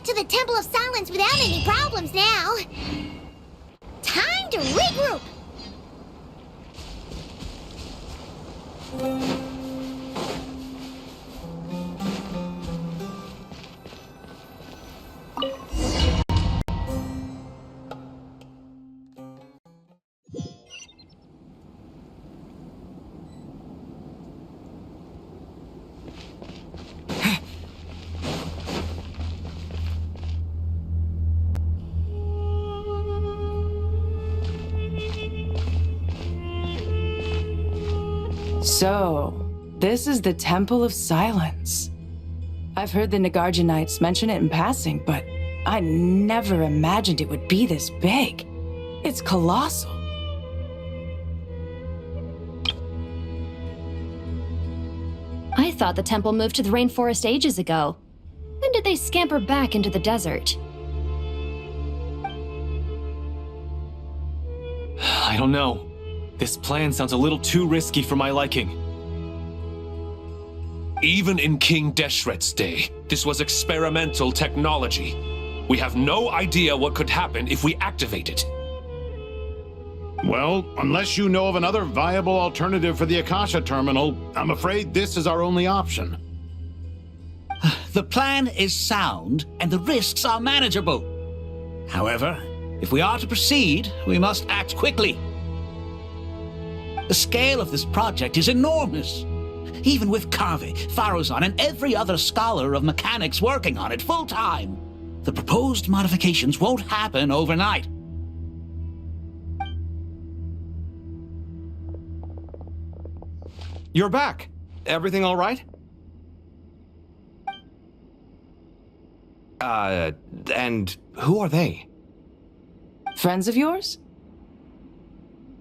to the Temple of Silence without any problems now. Time to regroup. So, this is the Temple of Silence. I've heard the Nagarjanites mention it in passing, but I never imagined it would be this big. It's colossal. I thought the temple moved to the rainforest ages ago. When did they scamper back into the desert? I don't know. This plan sounds a little too risky for my liking. Even in King Deshret's day, this was experimental technology. We have no idea what could happen if we activate it. Well, unless you know of another viable alternative for the Akasha terminal, I'm afraid this is our only option. The plan is sound, and the risks are manageable. However, if we are to proceed, we must act quickly. The scale of this project is enormous. Even with Carvey, Farozan, and every other scholar of mechanics working on it full-time, the proposed modifications won't happen overnight. You're back. Everything all right? And who are they? Friends of yours?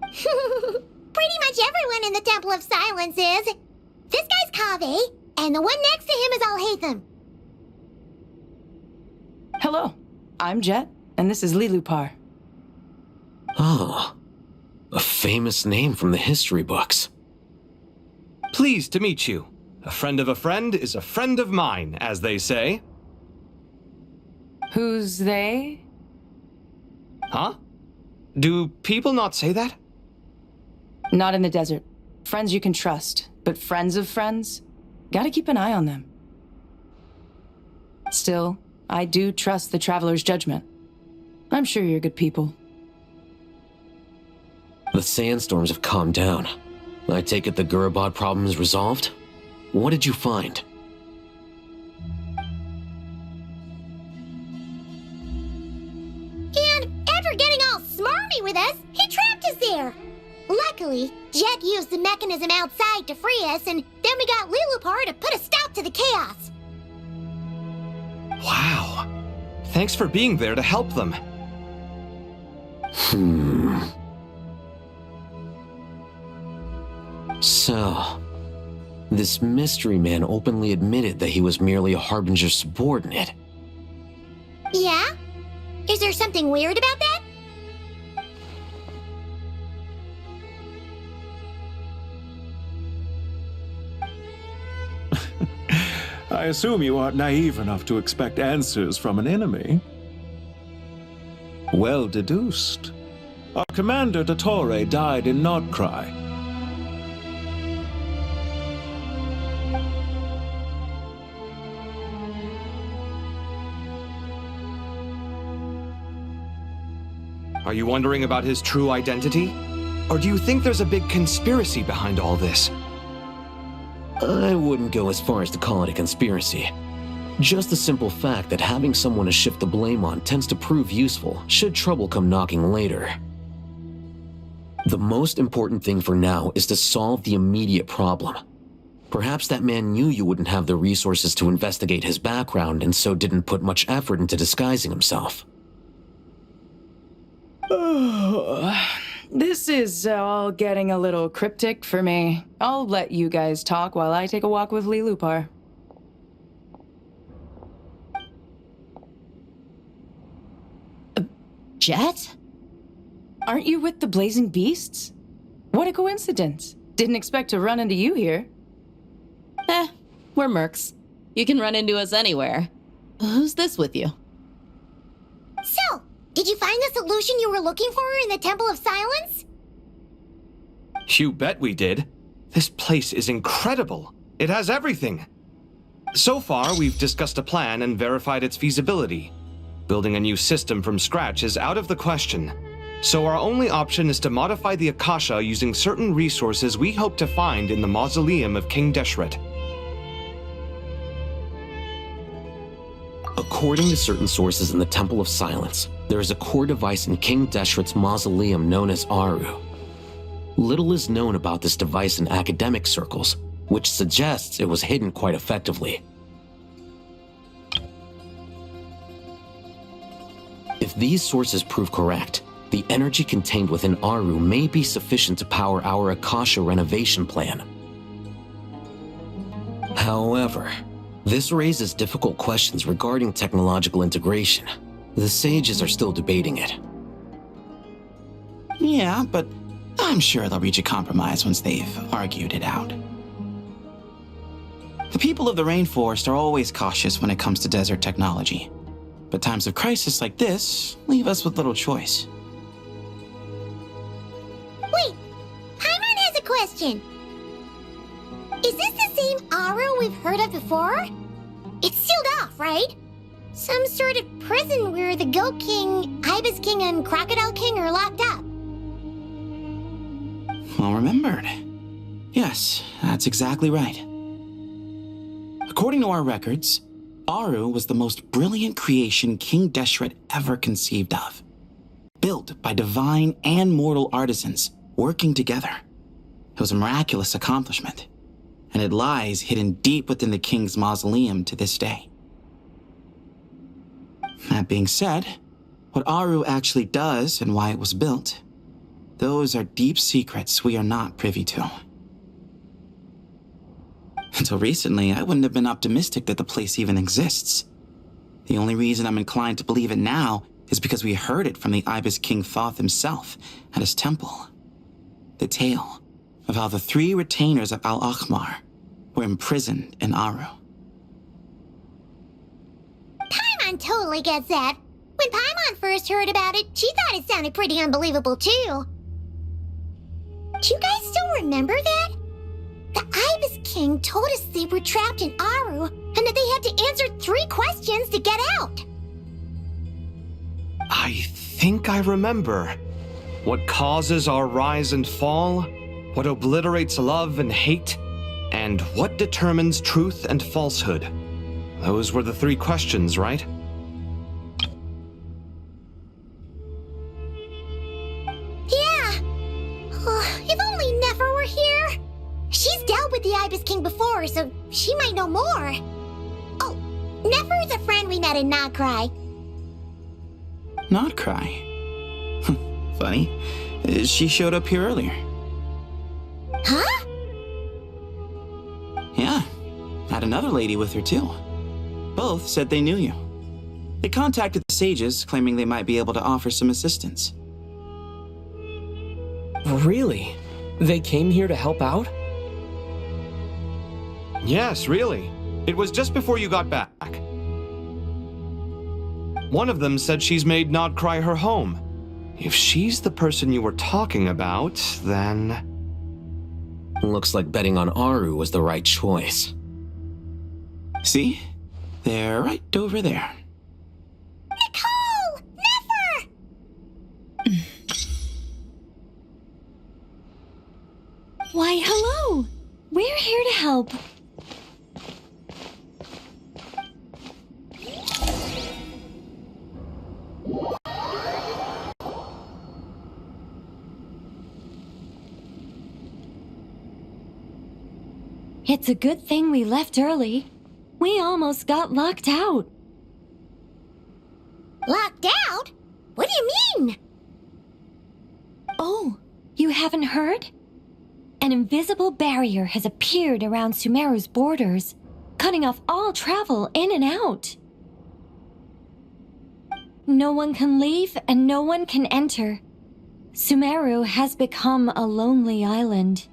Pretty much everyone in the Temple of Silence is. This guy's Kaveh, and the one next to him is Alhaitham. Hello, I'm Jet, and this is Lilupar. Oh, a famous name from the history books. Pleased to meet you. A friend of a friend is a friend of mine, as they say. Who's they? Huh? Do people not say that? Not in the desert. Friends you can trust, but friends of friends? Gotta keep an eye on them. Still, I do trust the Traveler's judgment. I'm sure you're good people. The sandstorms have calmed down. I take it the Gurabad problem is resolved? What did you find? And after getting all smarmy with us, he trapped us there. Luckily, Jet used the mechanism outside to free us, and then we got Lilupar to put a stop to the chaos. Wow. Thanks for being there to help them. So, this mystery man openly admitted that he was merely a Harbinger's subordinate. Yeah? Is there something weird about that? I assume you aren't naive enough to expect answers from an enemy. Well deduced. Our commander, Dottore, died in Nordcry. Are you wondering about his true identity? Or do you think there's a big conspiracy behind all this? I wouldn't go as far as to call it a conspiracy. Just the simple fact that having someone to shift the blame on tends to prove useful should trouble come knocking later. The most important thing for now is to solve the immediate problem. Perhaps that man knew you wouldn't have the resources to investigate his background and so didn't put much effort into disguising himself. This is all getting a little cryptic for me. I'll let you guys talk while I take a walk with Lilupar. Jet? Aren't you with the Blazing Beasts? What a coincidence. Didn't expect to run into you here. We're mercs. You can run into us anywhere. Who's this with you? Did you find the solution you were looking for in the Temple of Silence? You bet we did. This place is incredible. It has everything. So far, we've discussed a plan and verified its feasibility. Building a new system from scratch is out of the question. So our only option is to modify the Akasha using certain resources we hope to find in the mausoleum of King Deshret. According to certain sources in the Temple of Silence, there is a core device in King Deshret's mausoleum known as Aru. Little is known about this device in academic circles, which suggests it was hidden quite effectively. If these sources prove correct, the energy contained within Aru may be sufficient to power our Akasha renovation plan. However, this raises difficult questions regarding technological integration. The sages are still debating it. Yeah, but I'm sure they'll reach a compromise once they've argued it out. The people of the rainforest are always cautious when it comes to desert technology. But times of crisis like this leave us with little choice. Wait, Paimon has a question. Is this the same Aru we've heard of before? It's sealed off, right? Some sort of prison where the Goat King, Ibis King, and Crocodile King are locked up. Well remembered. Yes, that's exactly right. According to our records, Aru was the most brilliant creation King Deshret ever conceived of. Built by divine and mortal artisans working together. It was a miraculous accomplishment, and it lies hidden deep within the king's mausoleum to this day. That being said, what Aru actually does and why it was built, those are deep secrets we are not privy to. Until recently, I wouldn't have been optimistic that the place even exists. The only reason I'm inclined to believe it now is because we heard it from the Ibis King Thoth himself at his temple. The tale of how the 3 retainers of Al-Akhmar were imprisoned in Aru. Paimon totally gets that. When Paimon first heard about it, she thought it sounded pretty unbelievable too. Do you guys still remember that? The Ibis King told us they were trapped in Aru and that they had to answer 3 questions to get out. I think I remember. What causes our rise and fall? What obliterates love and hate? And what determines truth and falsehood? Those were the 3 questions, right? Yeah. If only Nefer were here. She's dealt with the Ibis King before, so she might know more. Oh, Nefer is a friend we met in Notcry. Notcry? Funny. She showed up here earlier. Huh? Yeah. Had another lady with her too. Both said they knew you. They contacted the sages, claiming they might be able to offer some assistance. Really? They came here to help out? Yes, really. It was just before you got back. One of them said she's made Notcry her home. If she's the person you were talking about, then... Looks like betting on Aru was the right choice. See? They're right over there. Nicole! Nefer! Why, hello! We're here to help. It's a good thing we left early. We almost got locked out. Locked out? What do you mean? Oh, you haven't heard? An invisible barrier has appeared around Sumeru's borders, cutting off all travel in and out. No one can leave and no one can enter. Sumeru has become a lonely island.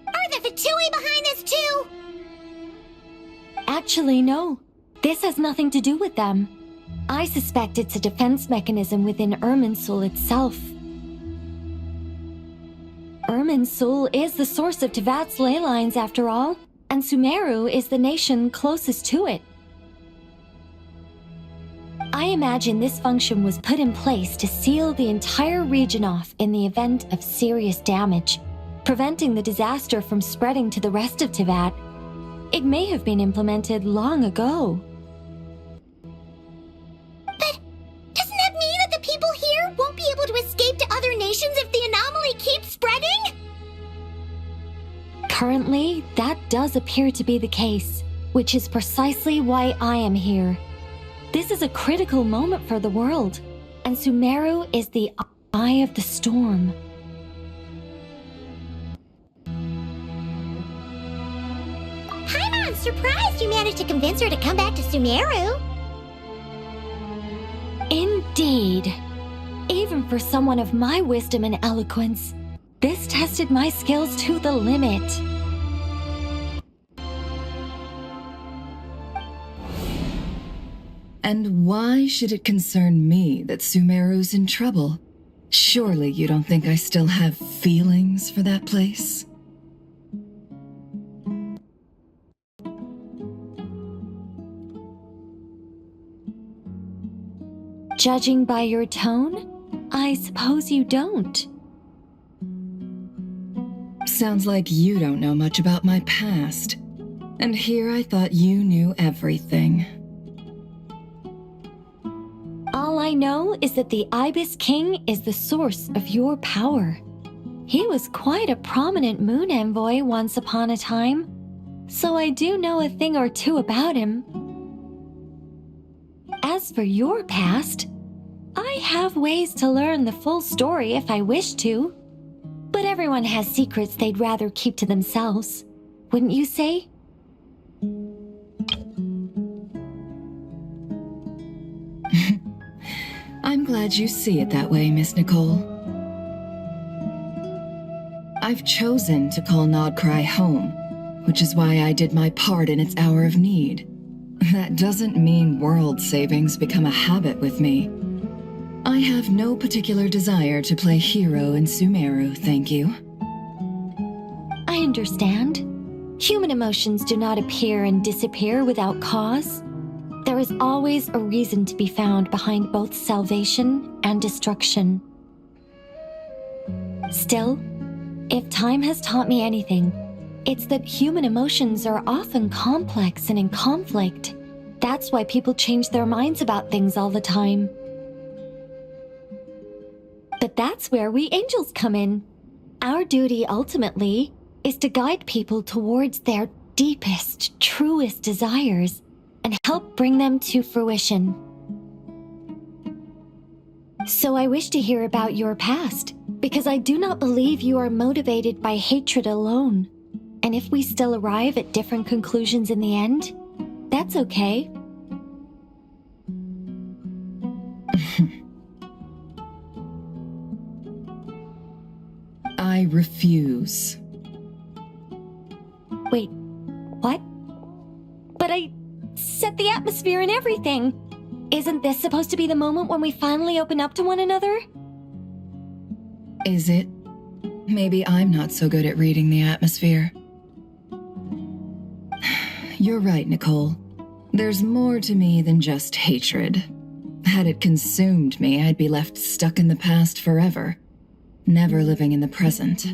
Are the Fatui behind this too? Actually, no. This has nothing to do with them. I suspect it's a defense mechanism within Irminsul itself. Irminsul is the source of Tevat's ley lines, after all, and Sumeru is the nation closest to it. I imagine this function was put in place to seal the entire region off in the event of serious damage, preventing the disaster from spreading to the rest of Tevat. It may have been implemented long ago. But doesn't that mean that the people here won't be able to escape to other nations if the anomaly keeps spreading? Currently, that does appear to be the case, which is precisely why I am here. This is a critical moment for the world, and Sumeru is the eye of the storm. I'm surprised you managed to convince her to come back to Sumeru. Indeed. Even for someone of my wisdom and eloquence, this tested my skills to the limit. And why should it concern me that Sumeru's in trouble? Surely you don't think I still have feelings for that place? Judging by your tone, I suppose you don't. Sounds like you don't know much about my past. And here I thought you knew everything. All I know is that the Ibis King is the source of your power. He was quite a prominent moon envoy once upon a time, so I do know a thing or two about him. As for your past, I have ways to learn the full story if I wish to. But everyone has secrets they'd rather keep to themselves, wouldn't you say? I'm glad you see it that way, Miss Nicole. I've chosen to call Nodcry home, which is why I did my part in its hour of need. That doesn't mean world savings become a habit with me. I have no particular desire to play hero in Sumeru, thank you. I understand. Human emotions do not appear and disappear without cause. There is always a reason to be found behind both salvation and destruction. Still, if time has taught me anything, it's that human emotions are often complex and in conflict. That's why people change their minds about things all the time. But that's where we angels come in. Our duty, ultimately, is to guide people towards their deepest, truest desires and help bring them to fruition. So I wish to hear about your past, because I do not believe you are motivated by hatred alone. And if we still arrive at different conclusions in the end, that's okay. I refuse. Wait, what? But I set the atmosphere and everything. Isn't this supposed to be the moment when we finally open up to one another? Is it? Maybe I'm not so good at reading the atmosphere. You're right, Nicole. There's more to me than just hatred. Had it consumed me, I'd be left stuck in the past forever, never living in the present.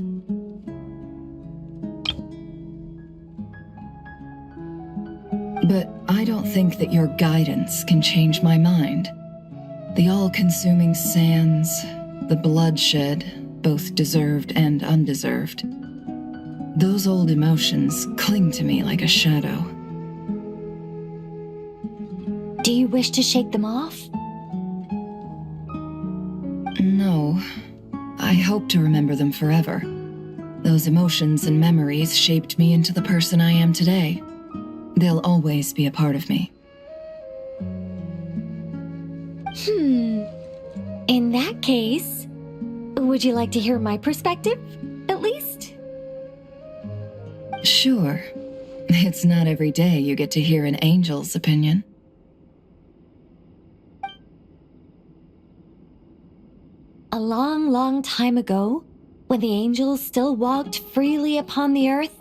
But I don't think that your guidance can change my mind. The all-consuming sands, the bloodshed, both deserved and undeserved. Those old emotions cling to me like a shadow. Do you wish to shake them off? No. I hope to remember them forever. Those emotions and memories shaped me into the person I am today. They'll always be a part of me. In that case, would you like to hear my perspective, at least? Sure. It's not every day you get to hear an angel's opinion. A long, long time ago, when the angels still walked freely upon the earth,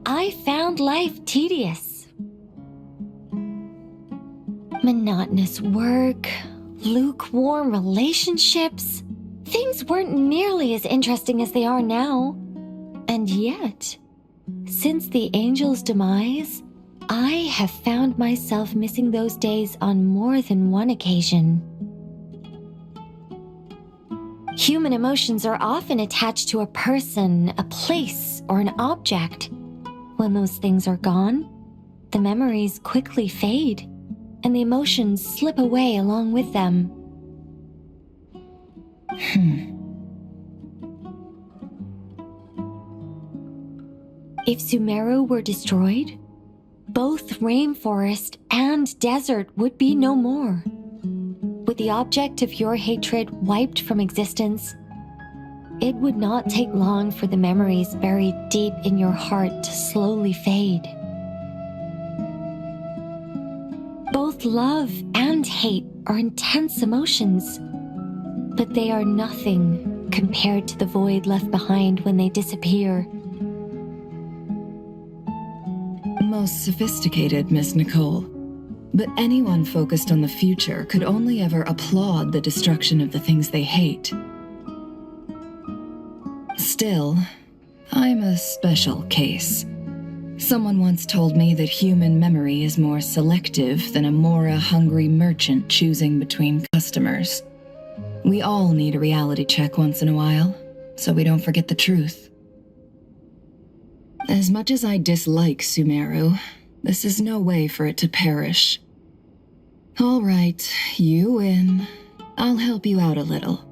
I found life tedious. Monotonous work, lukewarm relationships. Things weren't nearly as interesting as they are now. And yet, since the angels' demise, I have found myself missing those days on more than one occasion. Human emotions are often attached to a person, a place, or an object. When those things are gone, the memories quickly fade, and the emotions slip away along with them. If Sumeru were destroyed, both rainforest and desert would be no more. With the object of your hatred wiped from existence, it would not take long for the memories buried deep in your heart to slowly fade. Both love and hate are intense emotions, but they are nothing compared to the void left behind when they disappear. Most sophisticated, Miss Nicole. But anyone focused on the future could only ever applaud the destruction of the things they hate. Still, I'm a special case. Someone once told me that human memory is more selective than a Mora-hungry merchant choosing between customers. We all need a reality check once in a while, so we don't forget the truth. As much as I dislike Sumeru, this is no way for it to perish. All right, you win. I'll help you out a little,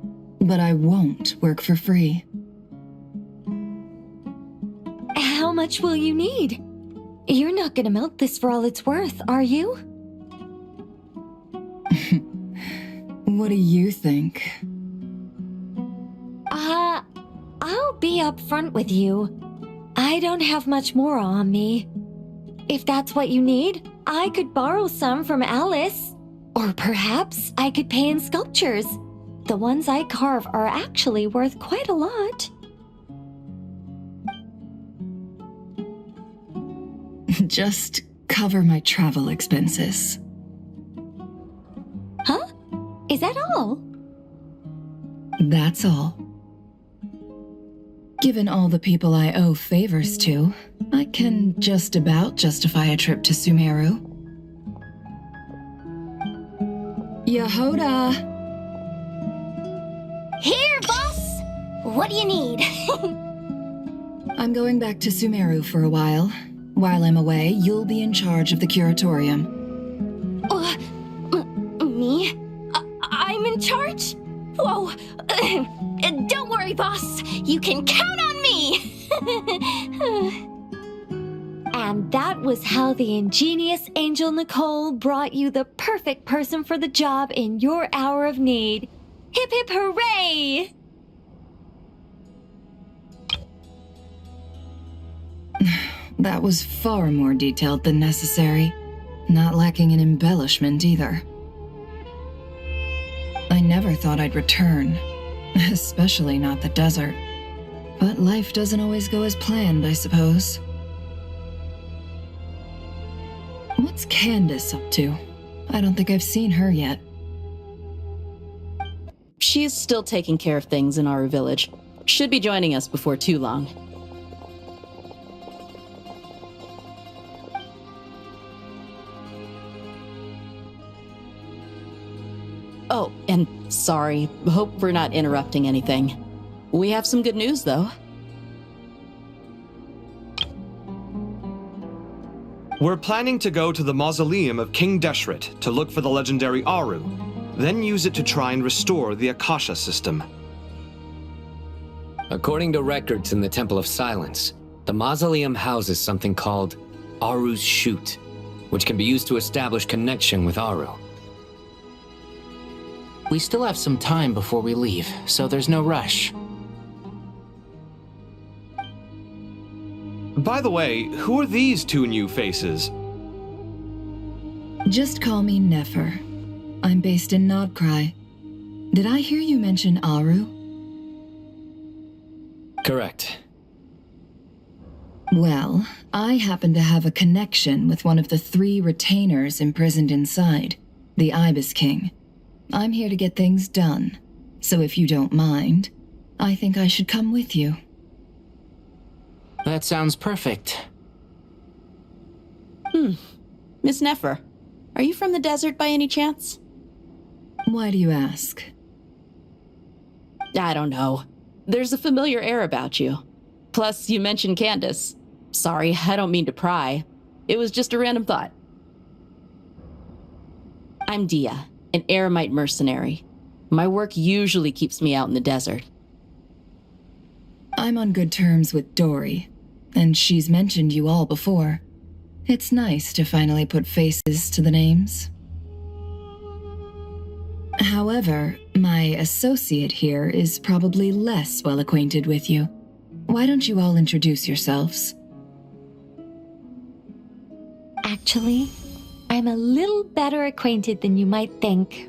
but I won't work for free. How much will you need? You're not gonna milk this for all it's worth, are you? What do you think? I'll be upfront with you. I don't have much more on me. If that's what you need, I could borrow some from Alice. Or perhaps I could pay in sculptures. The ones I carve are actually worth quite a lot. Just cover my travel expenses. Huh? Is that all? That's all. Given all the people I owe favors to, I can just about justify a trip to Sumeru. Yehoda! Here, boss! What do you need? I'm going back to Sumeru for a while. While I'm away, you'll be in charge of the curatorium. Me? I'm in charge? Whoa. Don't worry, boss. You can count on me. And that was how the ingenious Angel Nicole brought you the perfect person for the job in your hour of need. Hip hip hooray! That was far more detailed than necessary, not lacking in embellishment either. I never thought I'd return, especially not the desert. But life doesn't always go as planned, I suppose. What's Candace up to? I don't think I've seen her yet. She is still taking care of things in our village. Should be joining us before too long. Oh, and sorry. Hope we're not interrupting anything. We have some good news, though. We're planning to go to the mausoleum of King Deshret to look for the legendary Aru, then use it to try and restore the Akasha system. According to records in the Temple of Silence, the mausoleum houses something called Aru's Chute, which can be used to establish connection with Aru. We still have some time before we leave, so there's no rush. By the way, who are these two new faces? Just call me Nefer. I'm based in Nodcry. Did I hear you mention Aru? Correct. Well, I happen to have a connection with one of the 3 retainers imprisoned inside, the Ibis King. I'm here to get things done, so if you don't mind, I think I should come with you. That sounds perfect. Miss Nefer, are you from the desert by any chance? Why do you ask? I don't know. There's a familiar air about you. Plus, you mentioned Candace. Sorry, I don't mean to pry. It was just a random thought. I'm Dia, an eremite mercenary. My work usually keeps me out in the desert. I'm on good terms with Dory, and she's mentioned you all before. It's nice to finally put faces to the names. However, my associate here is probably less well acquainted with you. Why don't you all introduce yourselves? Actually, I'm a little better acquainted than you might think.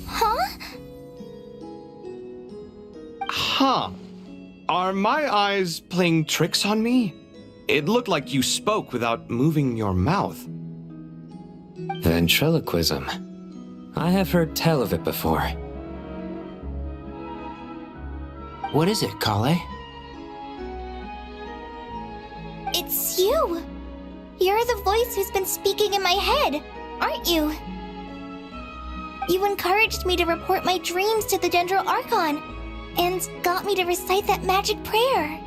Huh? Huh. Are my eyes playing tricks on me? It looked like you spoke without moving your mouth. Ventriloquism. I have heard tell of it before. What is it, Kale? It's you! You're the voice who's been speaking in my head, aren't you? You encouraged me to report my dreams to the Dendro Archon, and got me to recite that magic prayer.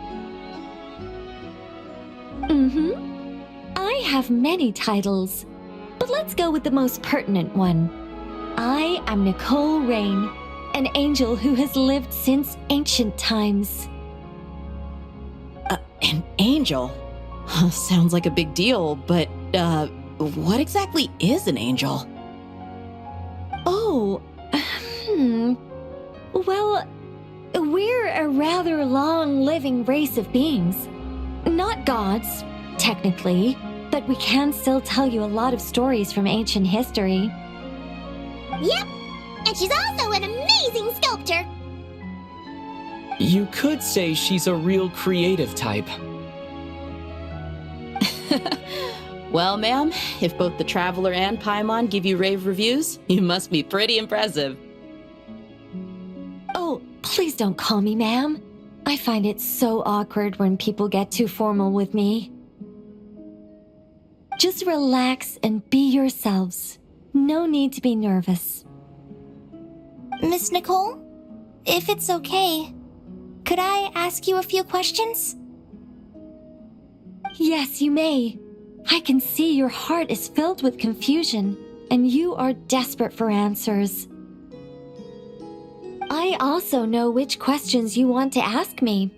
I have many titles, but let's go with the most pertinent one. I am Nicole Rain, an angel who has lived since ancient times. An angel? Sounds like a big deal, but, what exactly is an angel? Oh, well, we're a rather long-living race of beings. Not gods, technically, but we can still tell you a lot of stories from ancient history. Yep, and she's also an amazing sculptor. You could say she's a real creative type. Well, ma'am, if both the Traveler and Paimon give you rave reviews, you must be pretty impressive. Oh, please don't call me ma'am. I find it so awkward when people get too formal with me. Just relax and be yourselves. No need to be nervous. Miss Nicole, if it's okay, could I ask you a few questions? Yes, you may. I can see your heart is filled with confusion, and you are desperate for answers. I also know which questions you want to ask me.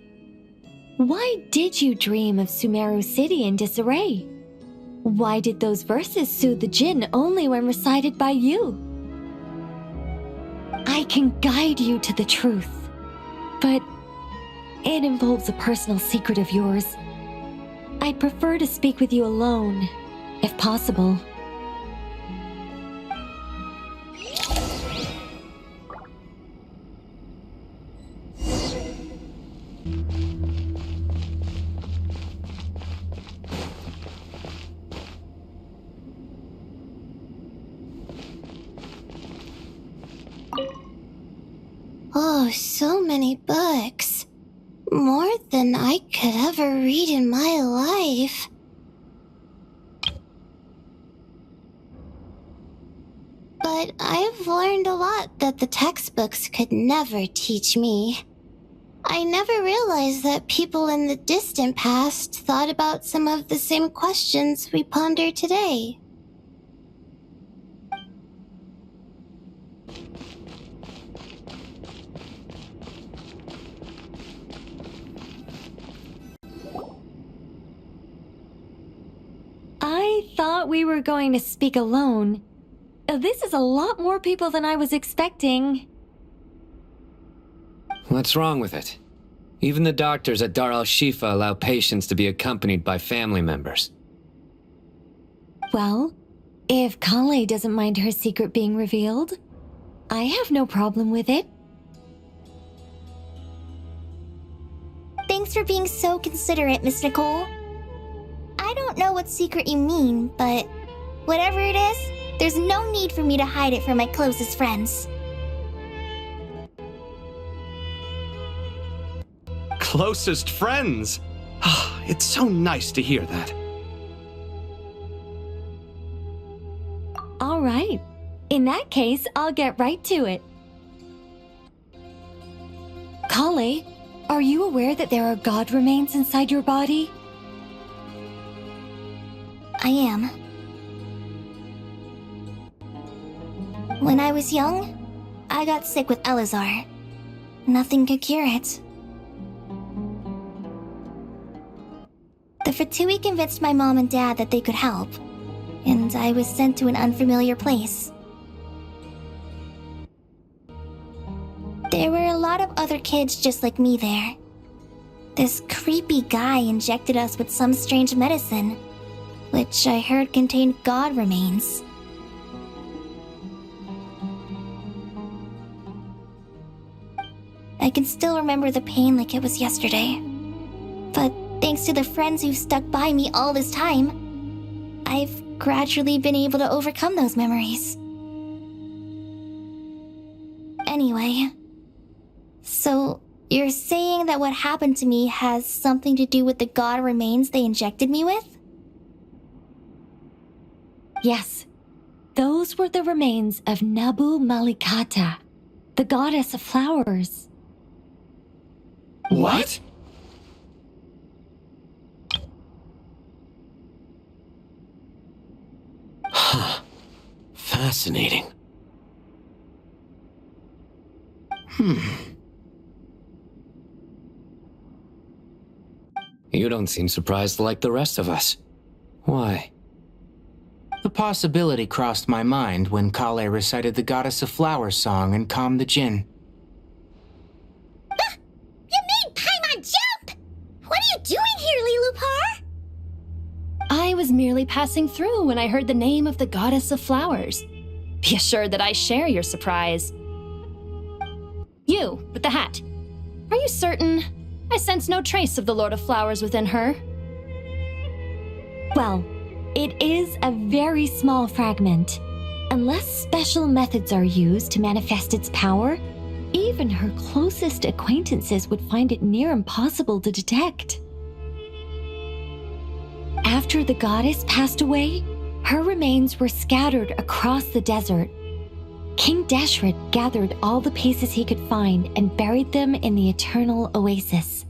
Why did you dream of Sumeru City in disarray? Why did those verses soothe the djinn only when recited by you? I can guide you to the truth, but it involves a personal secret of yours. I'd prefer to speak with you alone, if possible. Oh, so many books. More than I could ever read in my life. But I've learned a lot that the textbooks could never teach me. I never realized that people in the distant past thought about some of the same questions we ponder today. I thought we were going to speak alone. This is a lot more people than I was expecting. What's wrong with it? Even the doctors at Dar al-Shifa allow patients to be accompanied by family members. Well, if Kale doesn't mind her secret being revealed, I have no problem with it. Thanks for being so considerate, Miss Nicole. I don't know what secret you mean, but whatever it is, there's no need for me to hide it from my closest friends. Closest friends? It's so nice to hear that. All right. In that case, I'll get right to it. Kale, are you aware that there are god remains inside your body? I am. When I was young, I got sick with Elazar. Nothing could cure it. The Fatui convinced my mom and dad that they could help, and I was sent to an unfamiliar place. There were a lot of other kids just like me there. This creepy guy injected us with some strange medicine, which I heard contained god remains. I can still remember the pain like it was yesterday. But thanks to the friends who've stuck by me all this time, I've gradually been able to overcome those memories. Anyway, so you're saying that what happened to me has something to do with the god remains they injected me with? Yes. Those were the remains of Nabu Malikata, the goddess of flowers. What? Huh. Fascinating. You don't seem surprised like the rest of us. Why? The possibility crossed my mind when Kale recited the Goddess of Flowers song and calmed the Jinn. You made Paimon jump! What are you doing here, Lilupar? I was merely passing through when I heard the name of the Goddess of Flowers. Be assured that I share your surprise. You, with the hat. Are you certain? I sense no trace of the Lord of Flowers within her. Well, it is a very small fragment. Unless special methods are used to manifest its power, even her closest acquaintances would find it near impossible to detect. After the goddess passed away, her remains were scattered across the desert. King Deshret gathered all the pieces he could find and buried them in the eternal oasis.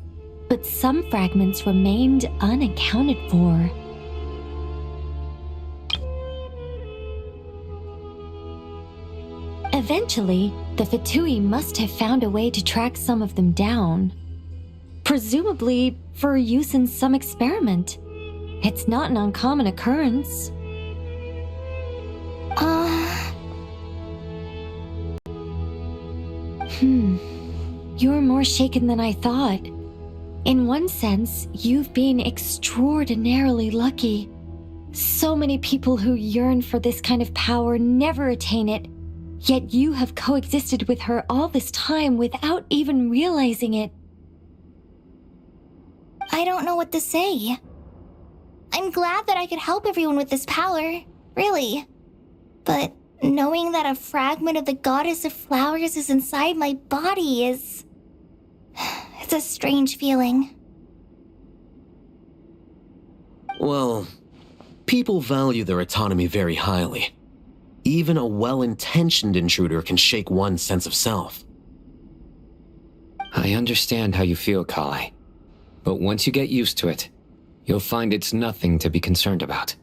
But some fragments remained unaccounted for. Eventually, the Fatui must have found a way to track some of them down. Presumably for use in some experiment. It's not an uncommon occurrence. You're more shaken than I thought. In one sense, you've been extraordinarily lucky. So many people who yearn for this kind of power never attain it, yet you have coexisted with her all this time without even realizing it. I don't know what to say. I'm glad that I could help everyone with this power, really. But knowing that a fragment of the Goddess of Flowers is inside my body is... it's a strange feeling. Well, people value their autonomy very highly. Even a well-intentioned intruder can shake one's sense of self. I understand how you feel, Kale. But once you get used to it, you'll find it's nothing to be concerned about.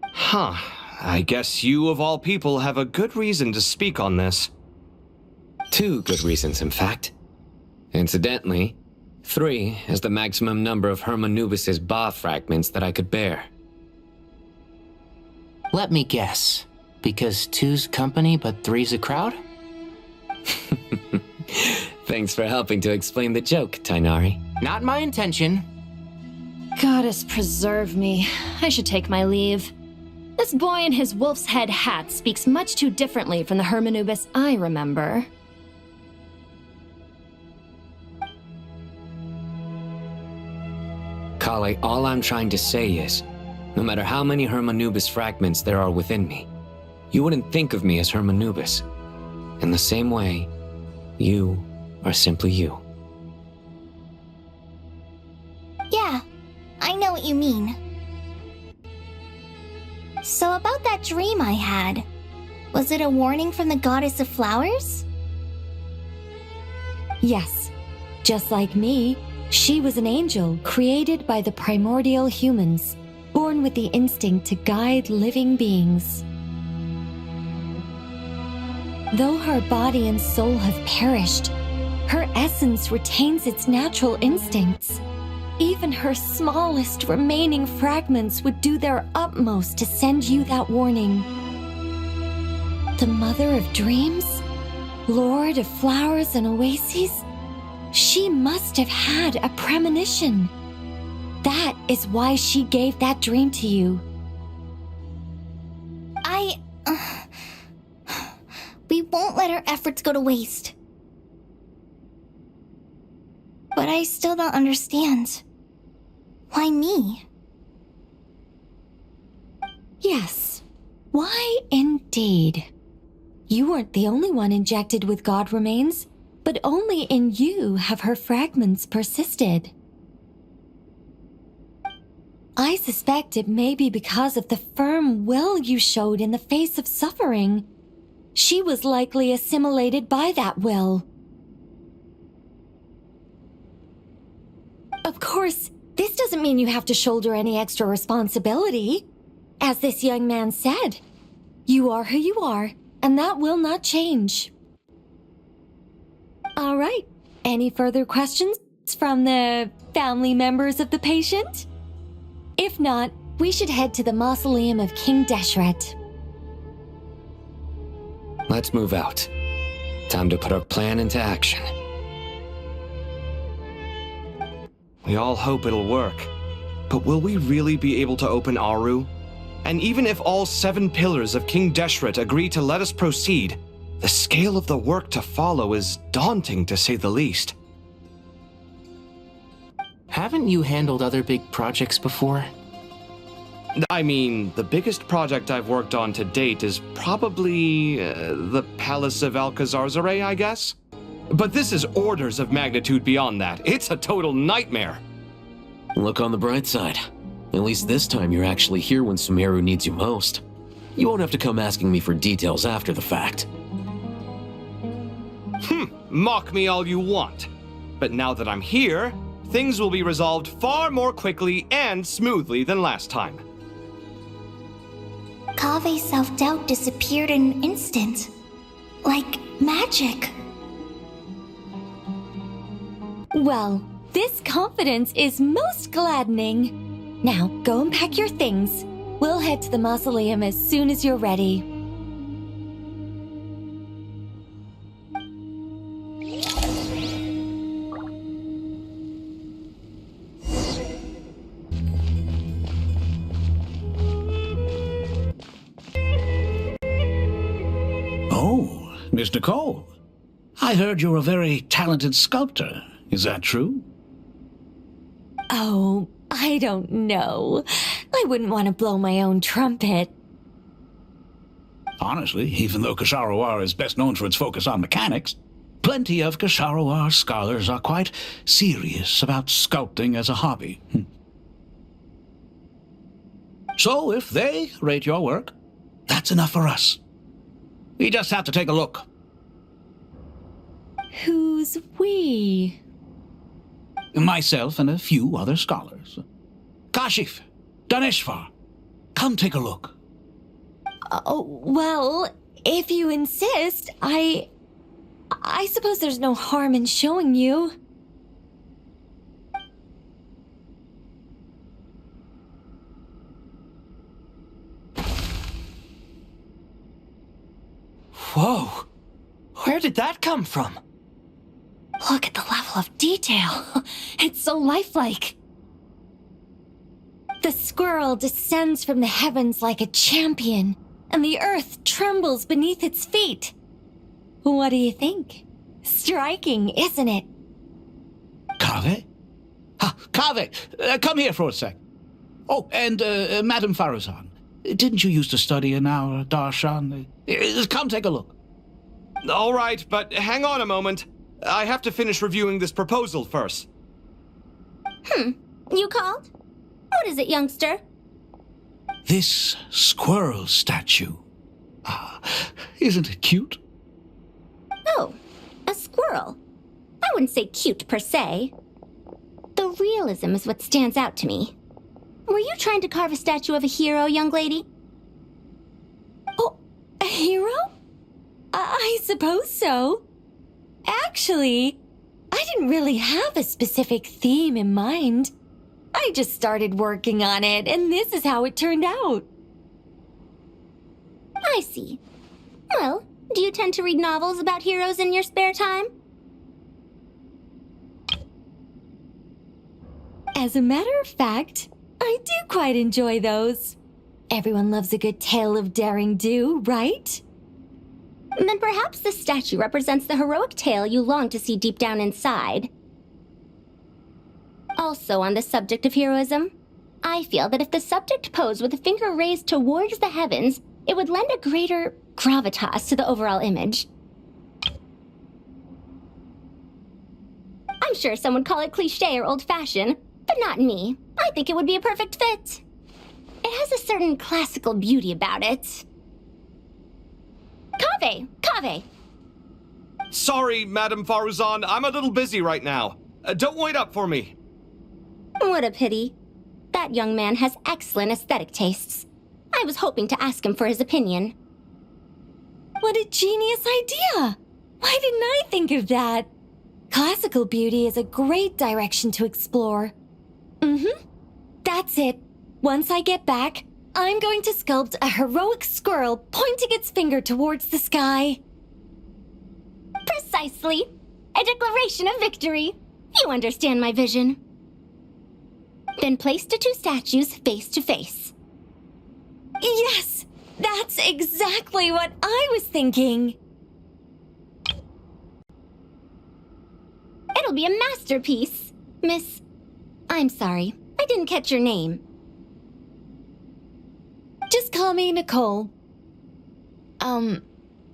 Huh. I guess you, of all people, have a good reason to speak on this. 2 good reasons, in fact. Incidentally, 3 is the maximum number of Hermanubis's Ba fragments that I could bear. Let me guess. Because 2's company, but 3's a crowd? Thanks for helping to explain the joke, Tainari. Not my intention. Goddess preserve me. I should take my leave. This boy in his wolf's head hat speaks much too differently from the Hermanubis I remember. Kale, all I'm trying to say is, no matter how many Hermanubis fragments there are within me, you wouldn't think of me as Hermanubis. In the same way, you are simply you. Yeah, I know what you mean. So about that dream I had, was it a warning from the goddess of flowers? Yes. Just like me, she was an angel created by the primordial humans, born with the instinct to guide living beings. Though her body and soul have perished, her essence retains its natural instincts. Even her smallest remaining fragments would do their utmost to send you that warning. The Mother of Dreams? Lord of Flowers and Oases? She must have had a premonition. That is why she gave that dream to you. We won't let our efforts go to waste. But I still don't understand. Why me? Yes. Why indeed? You weren't the only one injected with god remains, but only in you have her fragments persisted. I suspect it may be because of the firm will you showed in the face of suffering. She was likely assimilated by that will. Of course, this doesn't mean you have to shoulder any extra responsibility. As this young man said, you are who you are, and that will not change. All right. Any further questions from the family members of the patient? If not, we should head to the mausoleum of King Deshret. Let's move out. Time to put our plan into action. We all hope it'll work. But will we really be able to open Aru? And even if all 7 pillars of King Deshret agree to let us proceed, the scale of the work to follow is daunting, to say the least. Haven't you handled other big projects before? I mean, the biggest project I've worked on to date is probably the Palace of Alcazarzaray, I guess? But this is orders of magnitude beyond that. It's a total nightmare. Look on the bright side. At least this time you're actually here when Sumeru needs you most. You won't have to come asking me for details after the fact. Mock me all you want. But now that I'm here, things will be resolved far more quickly and smoothly than last time. Kave's self-doubt disappeared in an instant. Like magic. Well, this confidence is most gladdening. Now, go and pack your things. We'll head to the mausoleum as soon as you're ready. Oh, Mr. Cole. I heard you're a very talented sculptor. Is that true? Oh, I don't know. I wouldn't want to blow my own trumpet. Honestly, even though Kasharawar is best known for its focus on mechanics, plenty of Kasharawar scholars are quite serious about sculpting as a hobby. So if they rate your work, that's enough for us. We just have to take a look. Who's we? Myself and a few other scholars. Kashif, Daneshvar, come take a look. Oh, well, if you insist, I suppose there's no harm in showing you. Whoa! Where did that come from? Look at the level of detail. It's so lifelike. The squirrel descends from the heavens like a champion, and the earth trembles beneath its feet. What do you think? Striking, isn't it? Kave, Kaveh, come here for a sec. Oh, and Madame Farazan, didn't you used to study in our darshan? Come take a look. All right, but hang on a moment. I have to finish reviewing this proposal first. You called? What is it, youngster? This squirrel statue. Isn't it cute? Oh, a squirrel. I wouldn't say cute per se. The realism is what stands out to me. Were you trying to carve a statue of a hero, young lady? Oh, a hero? I suppose so. Actually, I didn't really have a specific theme in mind. I just started working on it, and this is how it turned out. I see. Well, do you tend to read novels about heroes in your spare time? As a matter of fact, I do quite enjoy those. Everyone loves a good tale of daring do, right? Then perhaps the statue represents the heroic tale you long to see deep down inside. Also on the subject of heroism, I feel that if the subject posed with a finger raised towards the heavens, it would lend a greater gravitas to the overall image. I'm sure some would call it cliché or old-fashioned, but not me. I think it would be a perfect fit. It has a certain classical beauty about it. Kaveh! Sorry, Madame Faruzan, I'm a little busy right now. Don't wait up for me. What a pity. That young man has excellent aesthetic tastes. I was hoping to ask him for his opinion. What a genius idea! Why didn't I think of that? Classical beauty is a great direction to explore. That's it. Once I get back, I'm going to sculpt a heroic squirrel pointing its finger towards the sky. Precisely. A declaration of victory. You understand my vision. Then place the two statues face to face. Yes! That's exactly what I was thinking. It'll be a masterpiece, Miss... I'm sorry, I didn't catch your name. Just call me Nicole.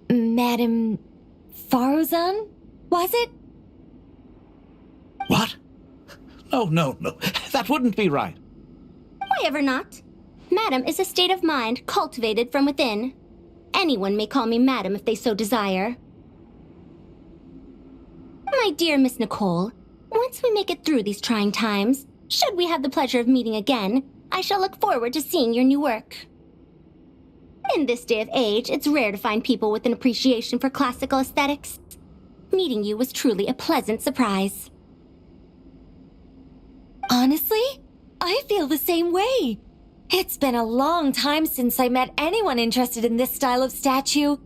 Madame Faruzan? Was it? What? No. That wouldn't be right. Why ever not? Madam is a state of mind cultivated from within. Anyone may call me Madam if they so desire. My dear Miss Nicole, once we make it through these trying times, should we have the pleasure of meeting again, I shall look forward to seeing your new work. In this day of age, it's rare to find people with an appreciation for classical aesthetics. Meeting you was truly a pleasant surprise. Honestly, I feel the same way. It's been a long time since I met anyone interested in this style of statue.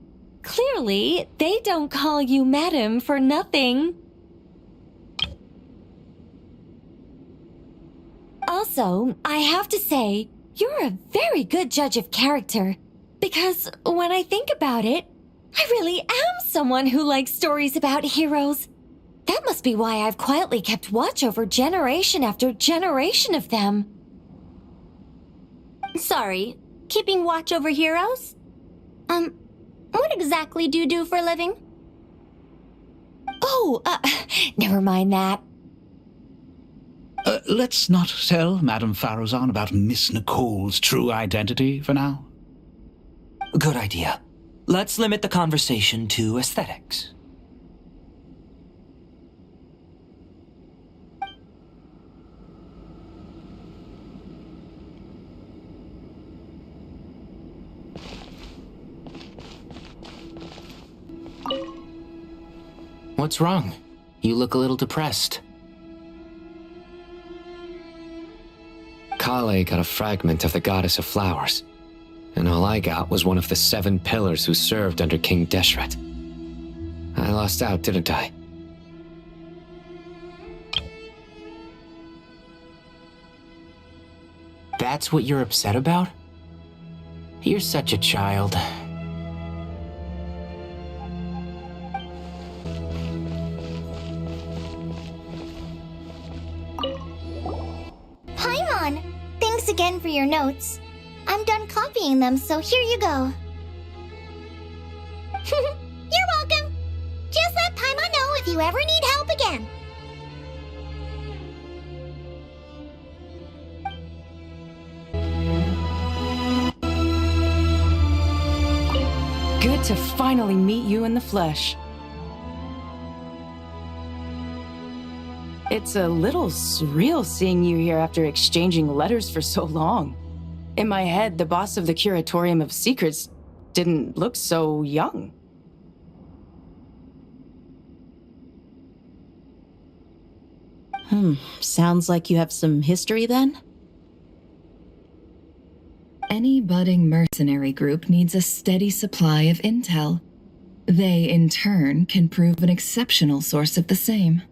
Clearly, they don't call you Madam for nothing. Also, I have to say, you're a very good judge of character. Because when I think about it, I really am someone who likes stories about heroes. That must be why I've quietly kept watch over generation after generation of them. Sorry, keeping watch over heroes? What exactly do you do for a living? Oh, never mind that. Let's not tell Madame Faruzan about Miss Nicole's true identity for now. Good idea. Let's limit the conversation to aesthetics. What's wrong? You look a little depressed. Kale got a fragment of the Goddess of Flowers, and all I got was one of the 7 pillars who served under King Deshret. I lost out, didn't I? That's what you're upset about? You're such a child. again for your notes. I'm done copying them, so here you go. You're welcome. Just let Paimon know if you ever need help again. Good to finally meet you in the flesh. It's a little surreal seeing you here after exchanging letters for so long. In my head, the boss of the Curatorium of Secrets didn't look so young. Sounds like you have some history then? Any budding mercenary group needs a steady supply of intel. They, in turn, can prove an exceptional source of the same.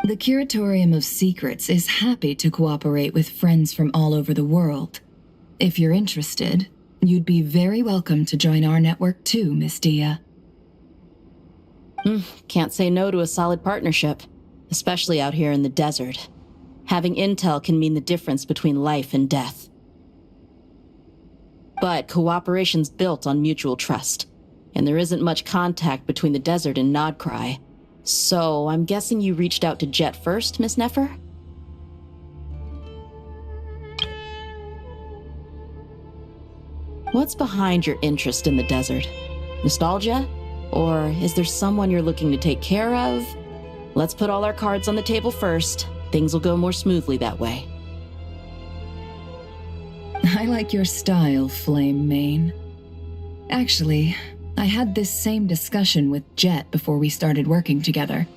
The Curatorium of Secrets is happy to cooperate with friends from all over the world. If you're interested, you'd be very welcome to join our network too, Miss Dia. Can't say no to a solid partnership, especially out here in the desert. Having intel can mean the difference between life and death. But cooperation's built on mutual trust, and there isn't much contact between the desert and Nodcry. So I'm guessing you reached out to Jet first, Miss Nefer? What's behind your interest in the desert? Nostalgia? Or is there someone you're looking to take care of? Let's put all our cards on the table first. Things will go more smoothly that way. I like your style, Flame Mane. Actually, I had this same discussion with Jet before we started working together.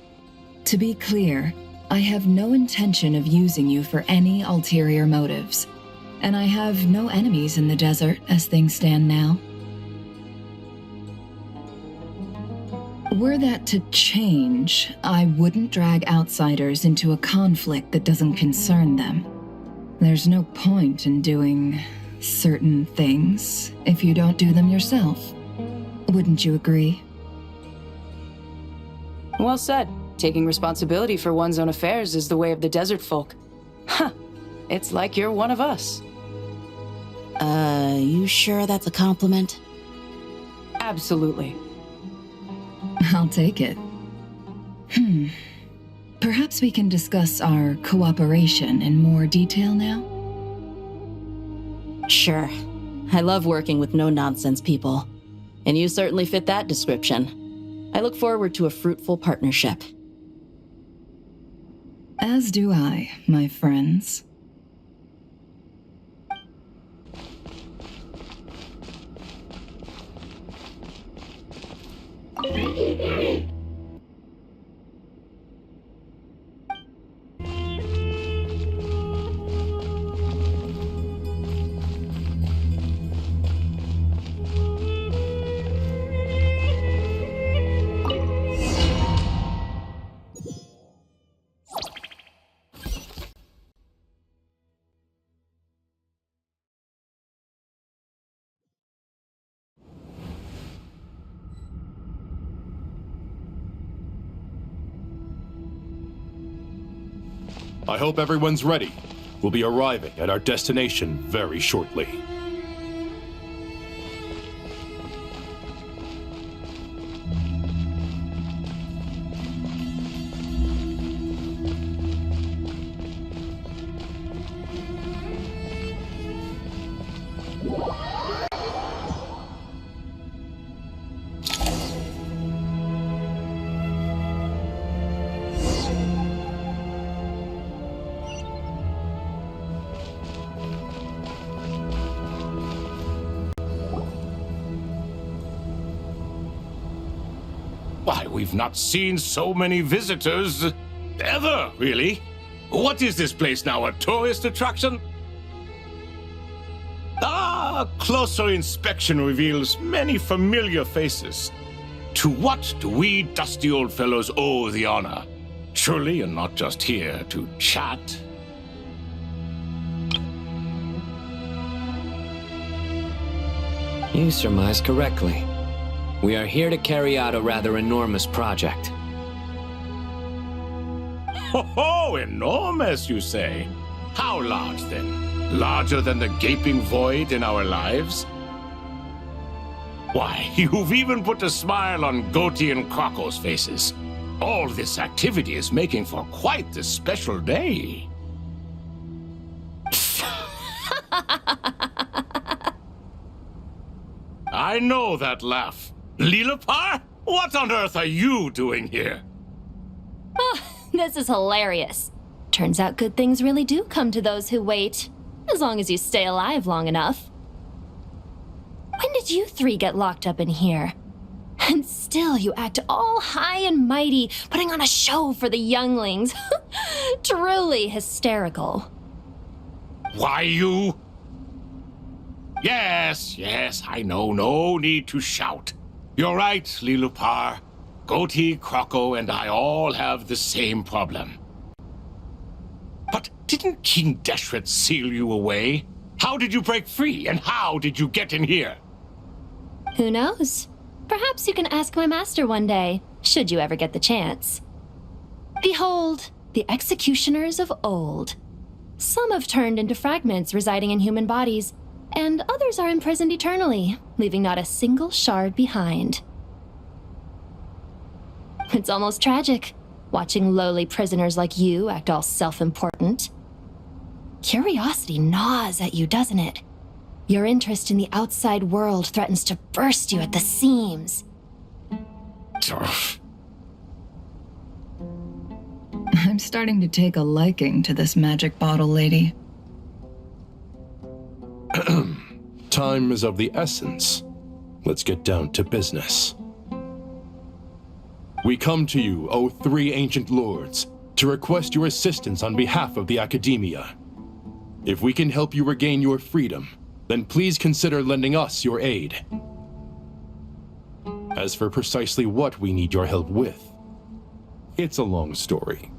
To be clear, I have no intention of using you for any ulterior motives, and I have no enemies in the desert as things stand now. Were that to change, I wouldn't drag outsiders into a conflict that doesn't concern them. There's no point in doing certain things if you don't do them yourself. Wouldn't you agree? Well said. Taking responsibility for one's own affairs is the way of the desert folk. Huh. It's like you're one of us. You sure that's a compliment? Absolutely. I'll take it. Perhaps we can discuss our cooperation in more detail now? Sure. I love working with no-nonsense people. And you certainly fit that description. I look forward to a fruitful partnership. As do I, my friends. I hope everyone's ready. We'll be arriving at our destination very shortly. Why, we've not seen so many visitors ever, really. What is this place now, a tourist attraction? Ah, closer inspection reveals many familiar faces. To what do we dusty old fellows owe the honor? Surely you're not just here to chat. You surmise correctly. We are here to carry out a rather enormous project. Ho ho, enormous, you say? How large, then? Larger than the gaping void in our lives? Why, you've even put a smile on Goatee and Crocco's faces. All this activity is making for quite the special day. I know that laugh. Lilipar, what on earth are you doing here? Oh, this is hilarious. Turns out good things really do come to those who wait, as long as you stay alive long enough. When did you three get locked up in here? And still you act all high and mighty, putting on a show for the younglings. Truly hysterical. Why, you... Yes, I know. No need to shout. You're right, Lilipar. Goatee, Crocco, and I all have the same problem. But didn't King Deshret seal you away? How did you break free, and how did you get in here? Who knows? Perhaps you can ask my master one day, should you ever get the chance. Behold, the executioners of old. Some have turned into fragments residing in human bodies, and others are imprisoned eternally, leaving not a single shard behind. It's almost tragic, watching lowly prisoners like you act all self-important. Curiosity gnaws at you, doesn't it? Your interest in the outside world threatens to burst you at the seams. I'm starting to take a liking to this magic bottle lady. Time is of the essence. Let's get down to business. We come to you, O three ancient lords, to request your assistance on behalf of the Academia. If we can help you regain your freedom, then please consider lending us your aid. As for precisely what we need your help with, it's a long story.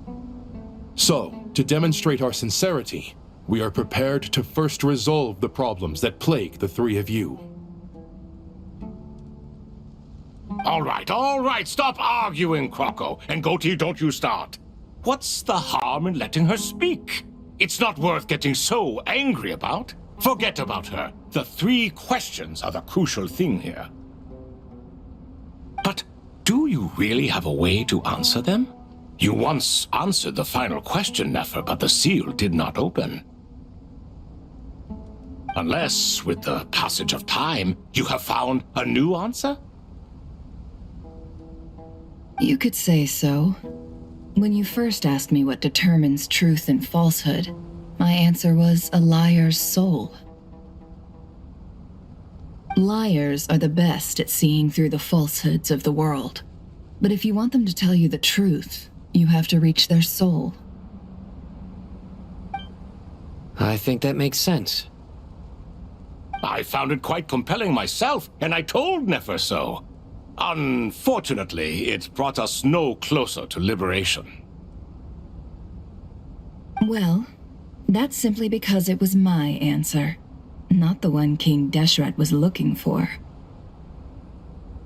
So, to demonstrate our sincerity, we are prepared to first resolve the problems that plague the three of you. All right, stop arguing, Crocco. And Goatee, don't you start. What's the harm in letting her speak? It's not worth getting so angry about. Forget about her. The three questions are the crucial thing here. But do you really have a way to answer them? You once answered the final question, Nefer, but the seal did not open. Unless, with the passage of time, you have found a new answer? You could say so. When you first asked me what determines truth and falsehood, my answer was a liar's soul. Liars are the best at seeing through the falsehoods of the world. But if you want them to tell you the truth, you have to reach their soul. I think that makes sense. I found it quite compelling myself, and I told Nefer so. Unfortunately, it brought us no closer to liberation. Well, that's simply because it was my answer, not the one King Deshret was looking for.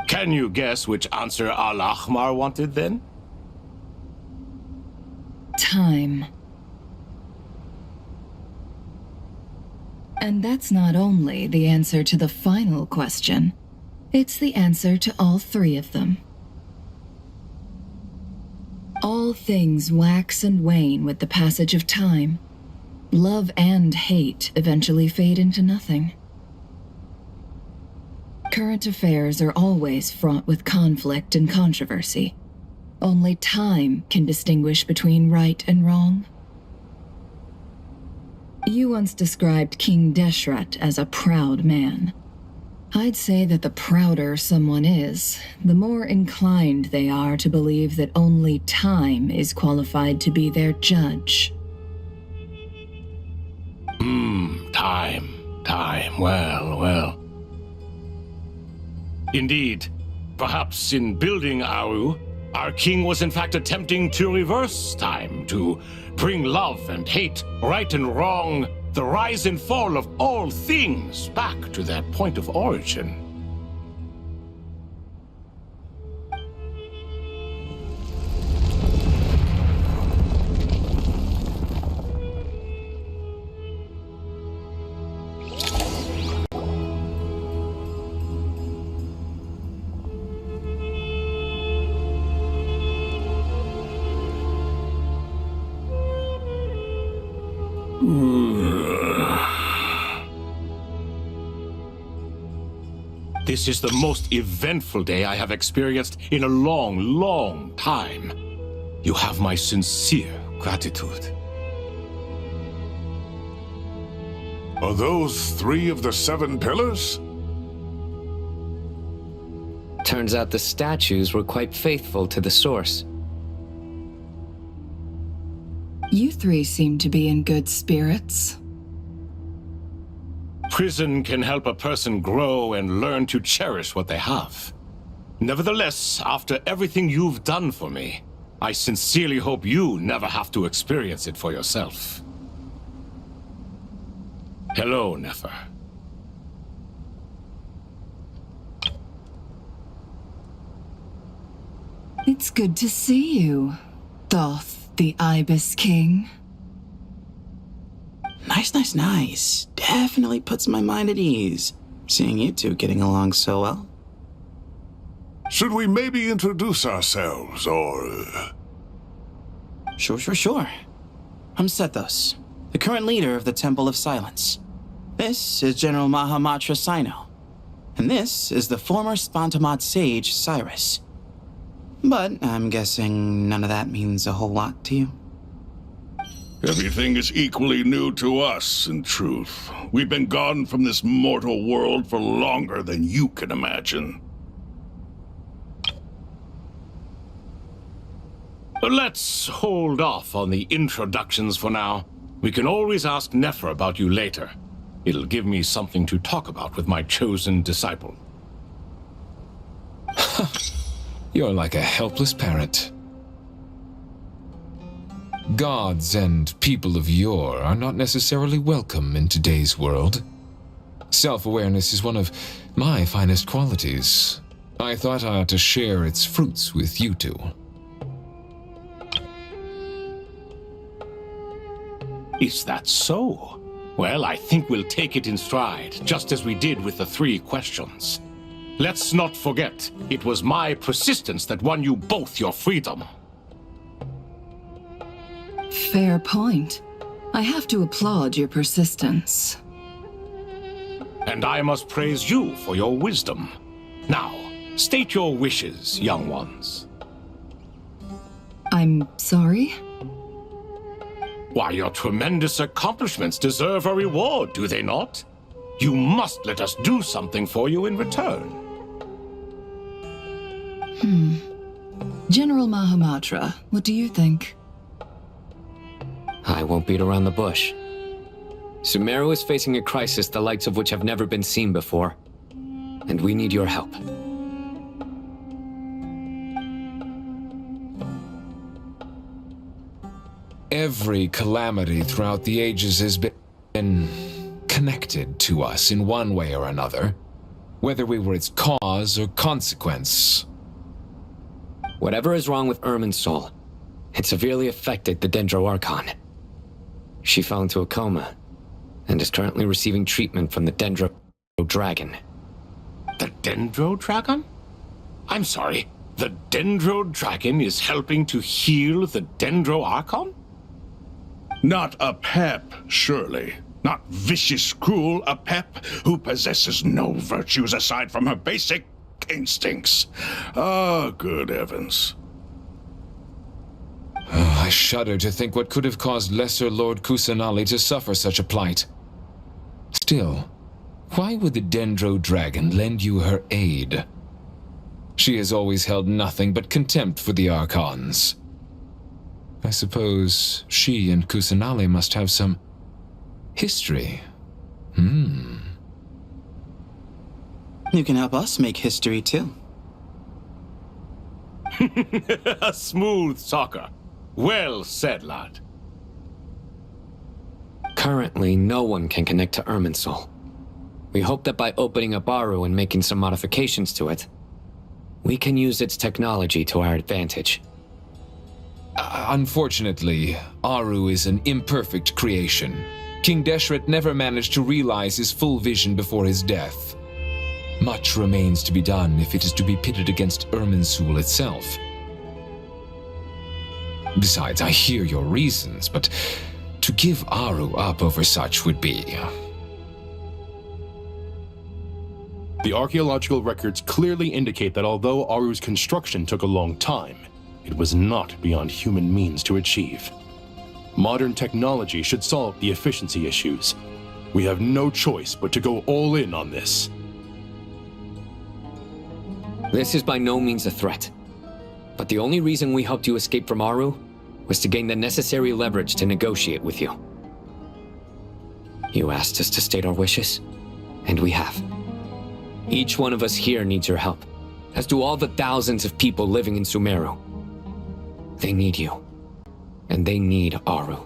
Can you guess which answer Al-Ahmar wanted then? Time. And that's not only the answer to the final question, it's the answer to all three of them. All things wax and wane with the passage of time. Love and hate eventually fade into nothing. Current affairs are always fraught with conflict and controversy. Only time can distinguish between right and wrong. You once described King Deshret as a proud man. I'd say that the prouder someone is, the more inclined they are to believe that only time is qualified to be their judge. Time. Well. Indeed. Perhaps in building Aru, our king was in fact attempting to reverse time, to bring love and hate, right and wrong, the rise and fall of all things back to their point of origin. This is the most eventful day I have experienced in a long, long time. You have my sincere gratitude. Are those 3 of the 7 pillars? Turns out the statues were quite faithful to the source. You 3 seem to be in good spirits. Prison can help a person grow and learn to cherish what they have. Nevertheless, after everything you've done for me, I sincerely hope you never have to experience it for yourself. Hello, Nefer. It's good to see you, Thoth the Ibis King. Nice. Definitely puts my mind at ease, seeing you 2 getting along so well. Should we maybe introduce ourselves, or... Sure. I'm Sethos, the current leader of the Temple of Silence. This is General Mahamatra Sino, and this is the former Spantamad sage, Cyrus. But I'm guessing none of that means a whole lot to you. Everything is equally new to us, in truth. We've been gone from this mortal world for longer than you can imagine. Let's hold off on the introductions for now. We can always ask Nefer about you later. It'll give me something to talk about with my chosen disciple. You're like a helpless parrot. Gods and people of yore are not necessarily welcome in today's world. Self-awareness is one of my finest qualities. I thought I ought to share its fruits with you 2. Is that so? Well, I think we'll take it in stride, just as we did with the 3 questions. Let's not forget, it was my persistence that won you both your freedom. Fair point. I have to applaud your persistence. And I must praise you for your wisdom. Now, state your wishes, young ones. I'm sorry? Why, your tremendous accomplishments deserve a reward, do they not? You must let us do something for you in return. General Mahamatra, what do you think? I won't beat around the bush. Sumeru is facing a crisis the likes of which have never been seen before, and we need your help. Every calamity throughout the ages has been connected to us in one way or another, whether we were its cause or consequence. Whatever is wrong with Irminsul, it severely affected the Dendro Archon. She fell into a coma and is currently receiving treatment from the Dendro Dragon. The Dendro Dragon? I'm sorry, the Dendro Dragon is helping to heal the Dendro Archon? Not a pep, surely. Not vicious, cruel a pep who possesses no virtues aside from her basic instincts. Ah, good heavens. Oh, I shudder to think what could have caused Lesser Lord Kusanali to suffer such a plight. Still, why would the Dendro Dragon lend you her aid? She has always held nothing but contempt for the Archons. I suppose she and Kusanali must have some history. You can help us make history too. A smooth talker. Well said, lad. Currently, no one can connect to Irminsul. We hope that by opening up Aru and making some modifications to it, we can use its technology to our advantage. Unfortunately, Aru is an imperfect creation. King Deshret never managed to realize his full vision before his death. Much remains to be done if it is to be pitted against Irminsul itself. Besides, I hear your reasons, but to give Aru up over such would be... The archaeological records clearly indicate that although Aru's construction took a long time, it was not beyond human means to achieve. Modern technology should solve the efficiency issues. We have no choice but to go all in on this. This is by no means a threat. But the only reason we helped you escape from Aru was to gain the necessary leverage to negotiate with you. You asked us to state our wishes, and we have. Each one of us here needs your help, as do all the thousands of people living in Sumeru. They need you, and they need Aru.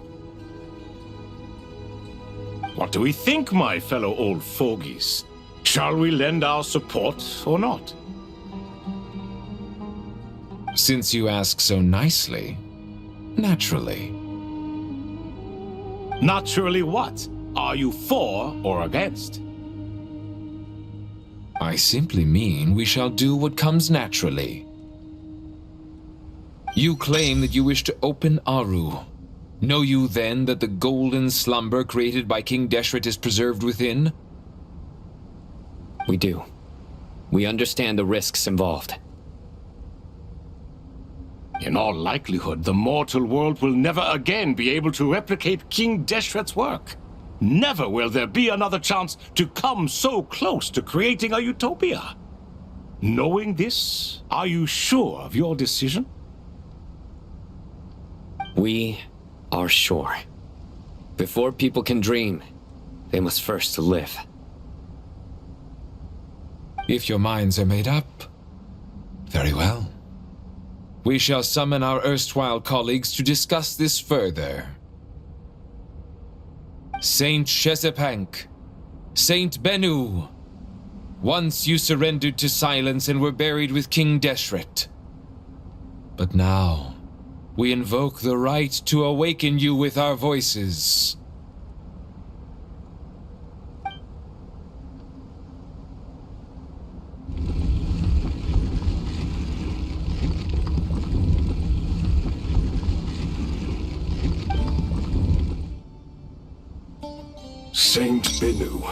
What do we think, my fellow old fogies? Shall we lend our support or not? Since you ask so nicely, naturally. Naturally what? Are you for or against? I simply mean we shall do what comes naturally. You claim that you wish to open Aru. Know you then that the golden slumber created by King Deshret is preserved within? We do. We understand the risks involved. In all likelihood, the mortal world will never again be able to replicate King Deshret's work. Never will there be another chance to come so close to creating a utopia. Knowing this, are you sure of your decision? We are sure. Before people can dream, they must first live. If your minds are made up, very well. We shall summon our erstwhile colleagues to discuss this further. Saint Shezepank, Saint Bennu, once you surrendered to silence and were buried with King Deshret. But now, we invoke the right to awaken you with our voices. Saint Bennu,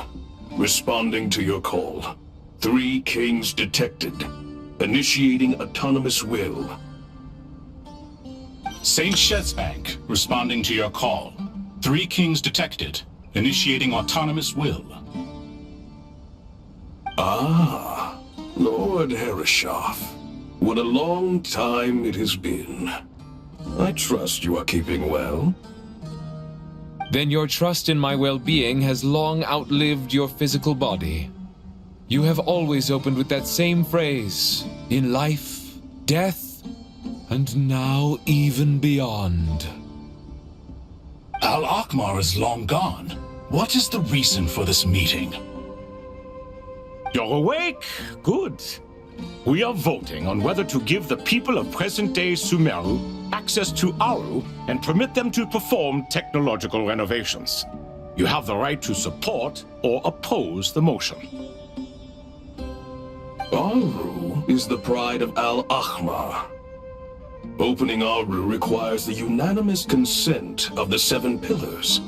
responding to your call. 3 kings detected. Initiating autonomous will. Saint Shezepank, responding to your call. 3 kings detected. Initiating autonomous will. Ah, Lord Herreshoff. What a long time it has been. I trust you are keeping well. Then your trust in my well-being has long outlived your physical body. You have always opened with that same phrase, in life, death, and now even beyond. Al-Akhmar is long gone. What is the reason for this meeting? You're awake? Good. We are voting on whether to give the people of present-day Sumeru access to Aru and permit them to perform technological renovations. You have the right to support or oppose the motion. Aru is the pride of Al-Akhmar. Opening Aru requires the unanimous consent of the 7 pillars.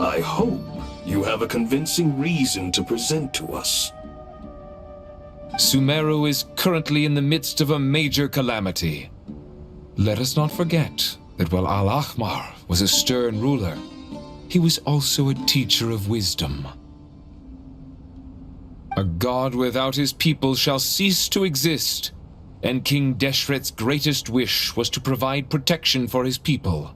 I hope you have a convincing reason to present to us. Sumeru is currently in the midst of a major calamity. Let us not forget that while Al-Akhmar was a stern ruler, he was also a teacher of wisdom. A god without his people shall cease to exist, and King Deshret's greatest wish was to provide protection for his people.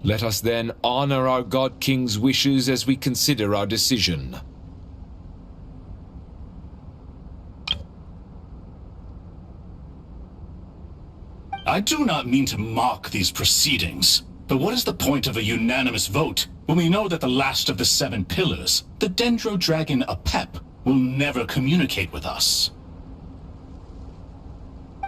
Let us then honor our god king's wishes as we consider our decision. I do not mean to mock these proceedings, but what is the point of a unanimous vote when we know that the last of the 7 pillars, the Dendro Dragon Apep, will never communicate with us?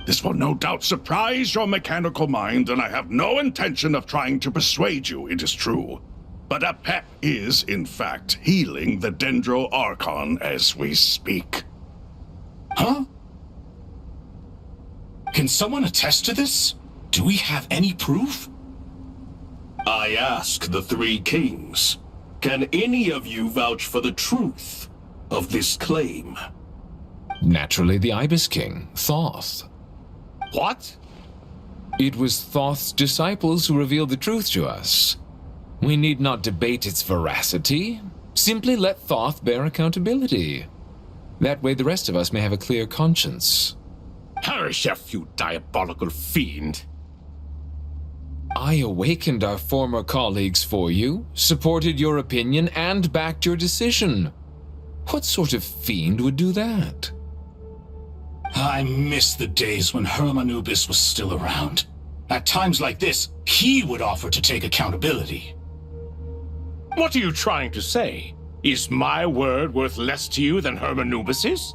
This will no doubt surprise your mechanical mind, and I have no intention of trying to persuade you it is true. But Apep is, in fact, healing the Dendro Archon as we speak. Huh? Can someone attest to this? Do we have any proof? I ask the 3 kings, can any of you vouch for the truth of this claim? Naturally, the Ibis King, Thoth. What? It was Thoth's disciples who revealed the truth to us. We need not debate its veracity. Simply let Thoth bear accountability. That way the rest of us may have a clear conscience. Perish, you diabolical fiend! I awakened our former colleagues for you, supported your opinion, and backed your decision. What sort of fiend would do that? I miss the days when Hermanubis was still around. At times like this, he would offer to take accountability. What are you trying to say? Is my word worth less to you than Hermanubis's?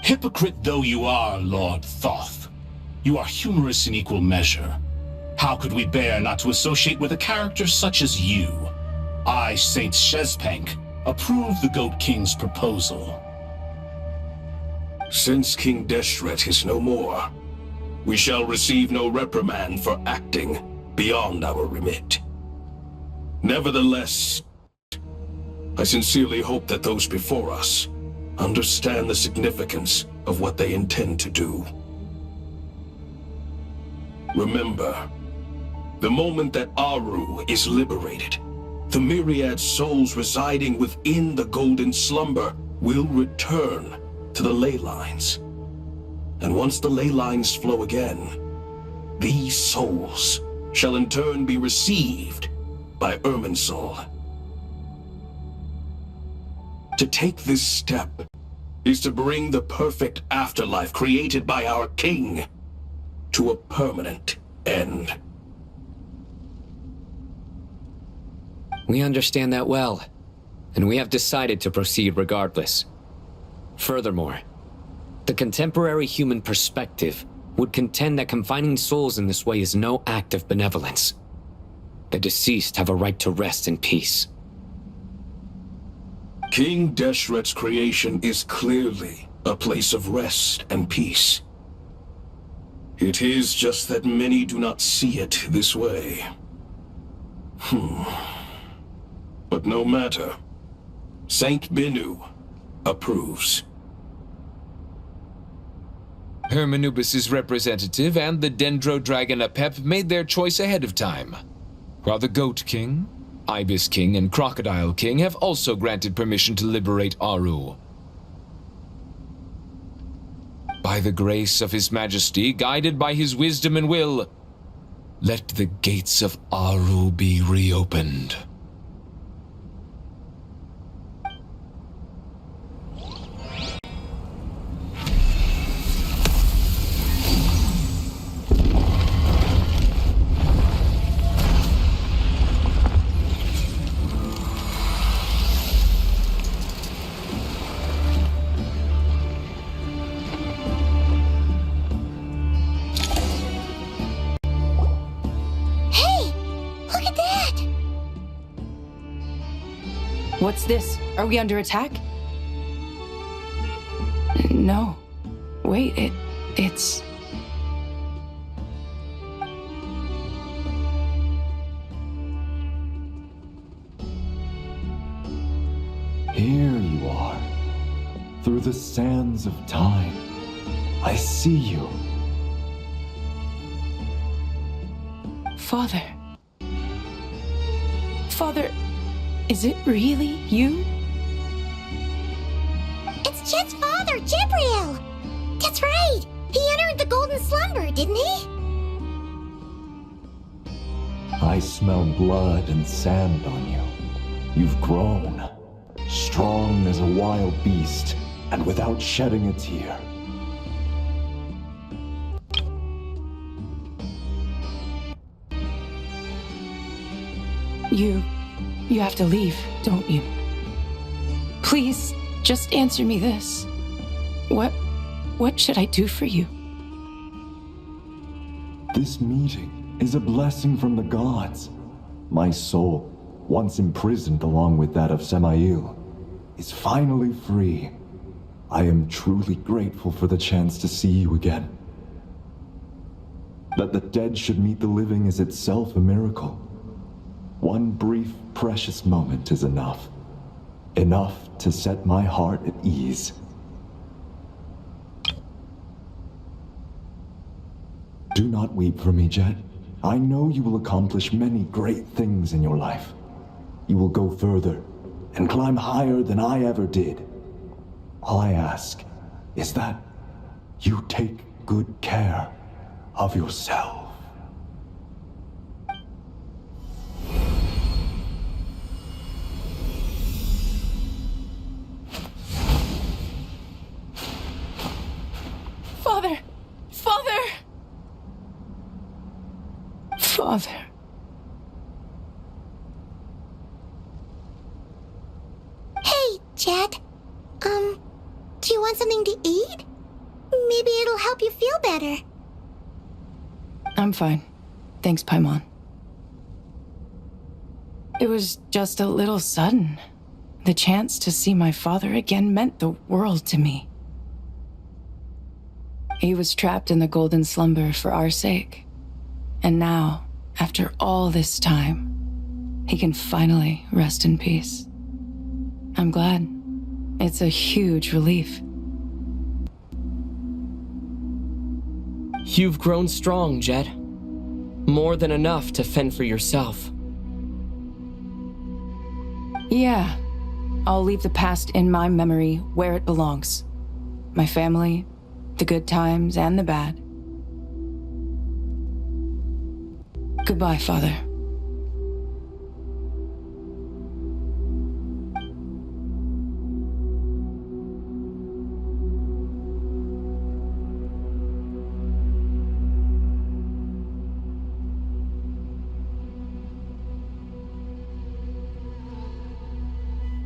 Hypocrite though you are, Lord Thoth, you are humorous in equal measure. How could we bear not to associate with a character such as you? I, Saint Shezpank, approve the Goat King's proposal. Since King Deshret is no more, we shall receive no reprimand for acting beyond our remit. Nevertheless, I sincerely hope that those before us understand the significance of what they intend to do. Remember, the moment that Aru is liberated, the myriad souls residing within the Golden Slumber will return to the ley lines. And once the ley lines flow again, these souls shall in turn be received by Irminsul. To take this step is to bring the perfect afterlife created by our king to a permanent end. We understand that well, and we have decided to proceed regardless. Furthermore, the contemporary human perspective would contend that confining souls in this way is no act of benevolence. The deceased have a right to rest in peace. King Deshret's creation is clearly a place of rest and peace. It is just that many do not see it this way. But no matter. Saint Binu approves. Hermanubis' representative and the Dendro Dragon Apep made their choice ahead of time, while the Goat King, Ibis King, and Crocodile King have also granted permission to liberate Aru. By the grace of His Majesty, guided by his wisdom and will, let the gates of Aru be reopened. What's this? Are we under attack? No. Wait, it's... Here you are. Through the sands of time. I see you. Father. Father, is it really you? It's Chet's father, Jibriel! That's right! He entered the Golden Slumber, didn't he? I smell blood and sand on you. You've grown. Strong as a wild beast, and without shedding a tear. You have to leave, don't you? Please, just answer me this. What should I do for you? This meeting is a blessing from the gods. My soul, once imprisoned along with that of Samael, is finally free. I am truly grateful for the chance to see you again. That the dead should meet the living is itself a miracle. One brief, precious moment is enough. Enough to set my heart at ease. Do not weep for me, Jet. I know you will accomplish many great things in your life. You will go further and climb higher than I ever did. All I ask is that you take good care of yourself. Father! Father! Father. Hey, Jet. Do you want something to eat? Maybe it'll help you feel better. I'm fine. Thanks, Paimon. It was just a little sudden. The chance to see my father again meant the world to me. He was trapped in the golden slumber for our sake. And now, after all this time, he can finally rest in peace. I'm glad. It's a huge relief. You've grown strong, Jet. More than enough to fend for yourself. Yeah. I'll leave the past in my memory where it belongs. My family, the good times and the bad. Goodbye, Father.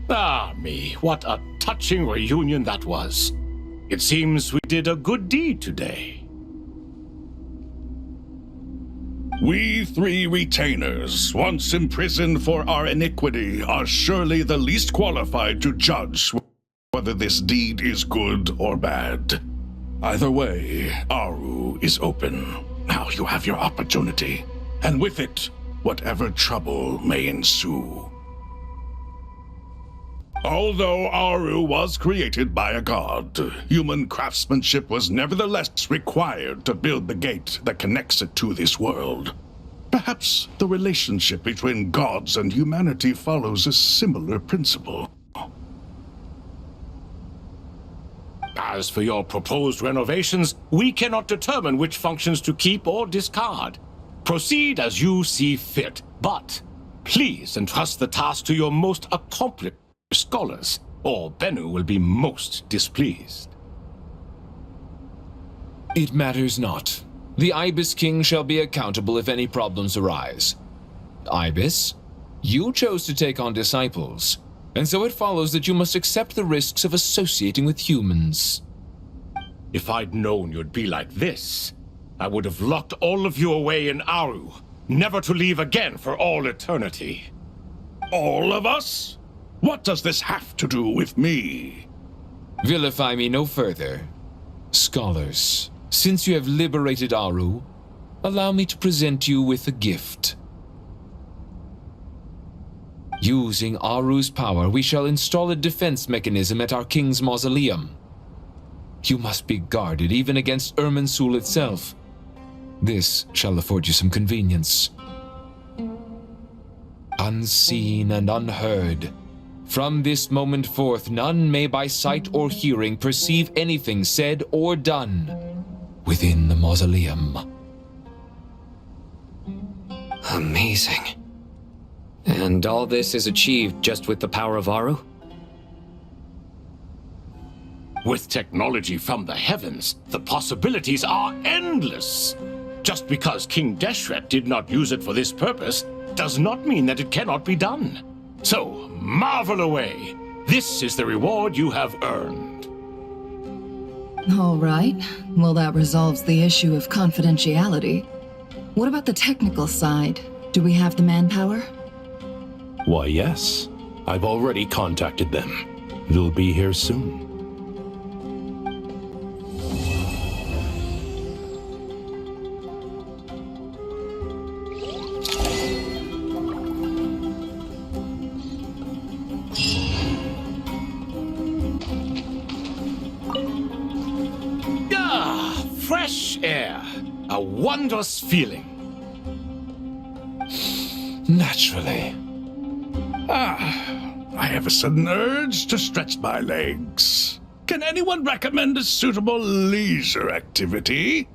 Ah, me, what a touching reunion that was. It seems we did a good deed today. We three retainers, once imprisoned for our iniquity, are surely the least qualified to judge whether this deed is good or bad. Either way, Aru is open. Now you have your opportunity, and with it, whatever trouble may ensue. Although Aru was created by a god, human craftsmanship was nevertheless required to build the gate that connects it to this world. Perhaps the relationship between gods and humanity follows a similar principle. As for your proposed renovations, we cannot determine which functions to keep or discard. Proceed as you see fit, but please entrust the task to your most accomplished scholars, or Bennu will be most displeased. It matters not. The Ibis King shall be accountable if any problems arise. Ibis, you chose to take on disciples, and so it follows that you must accept the risks of associating with humans. If I'd known you'd be like this, I would have locked all of you away in Aru, never to leave again for all eternity. All of us? What does this have to do with me? Vilify me no further. Scholars, since you have liberated Aru, allow me to present you with a gift. Using Aru's power, we shall install a defense mechanism at our king's mausoleum. You must be guarded even against Irminsul itself. This shall afford you some convenience. Unseen and unheard, from this moment forth, none may by sight or hearing perceive anything said or done within the mausoleum. Amazing. And all this is achieved just with the power of Aru? With technology from the heavens, the possibilities are endless. Just because King Deshret did not use it for this purpose does not mean that it cannot be done. So, marvel away. This is the reward you have earned. All right. Well, that resolves the issue of confidentiality. What about the technical side? Do we have the manpower? Why, yes. I've already contacted them. They'll be here soon. Fresh air. a wondrous feeling. Naturally. I have a sudden urge to stretch my legs. Can anyone recommend a suitable leisure activity?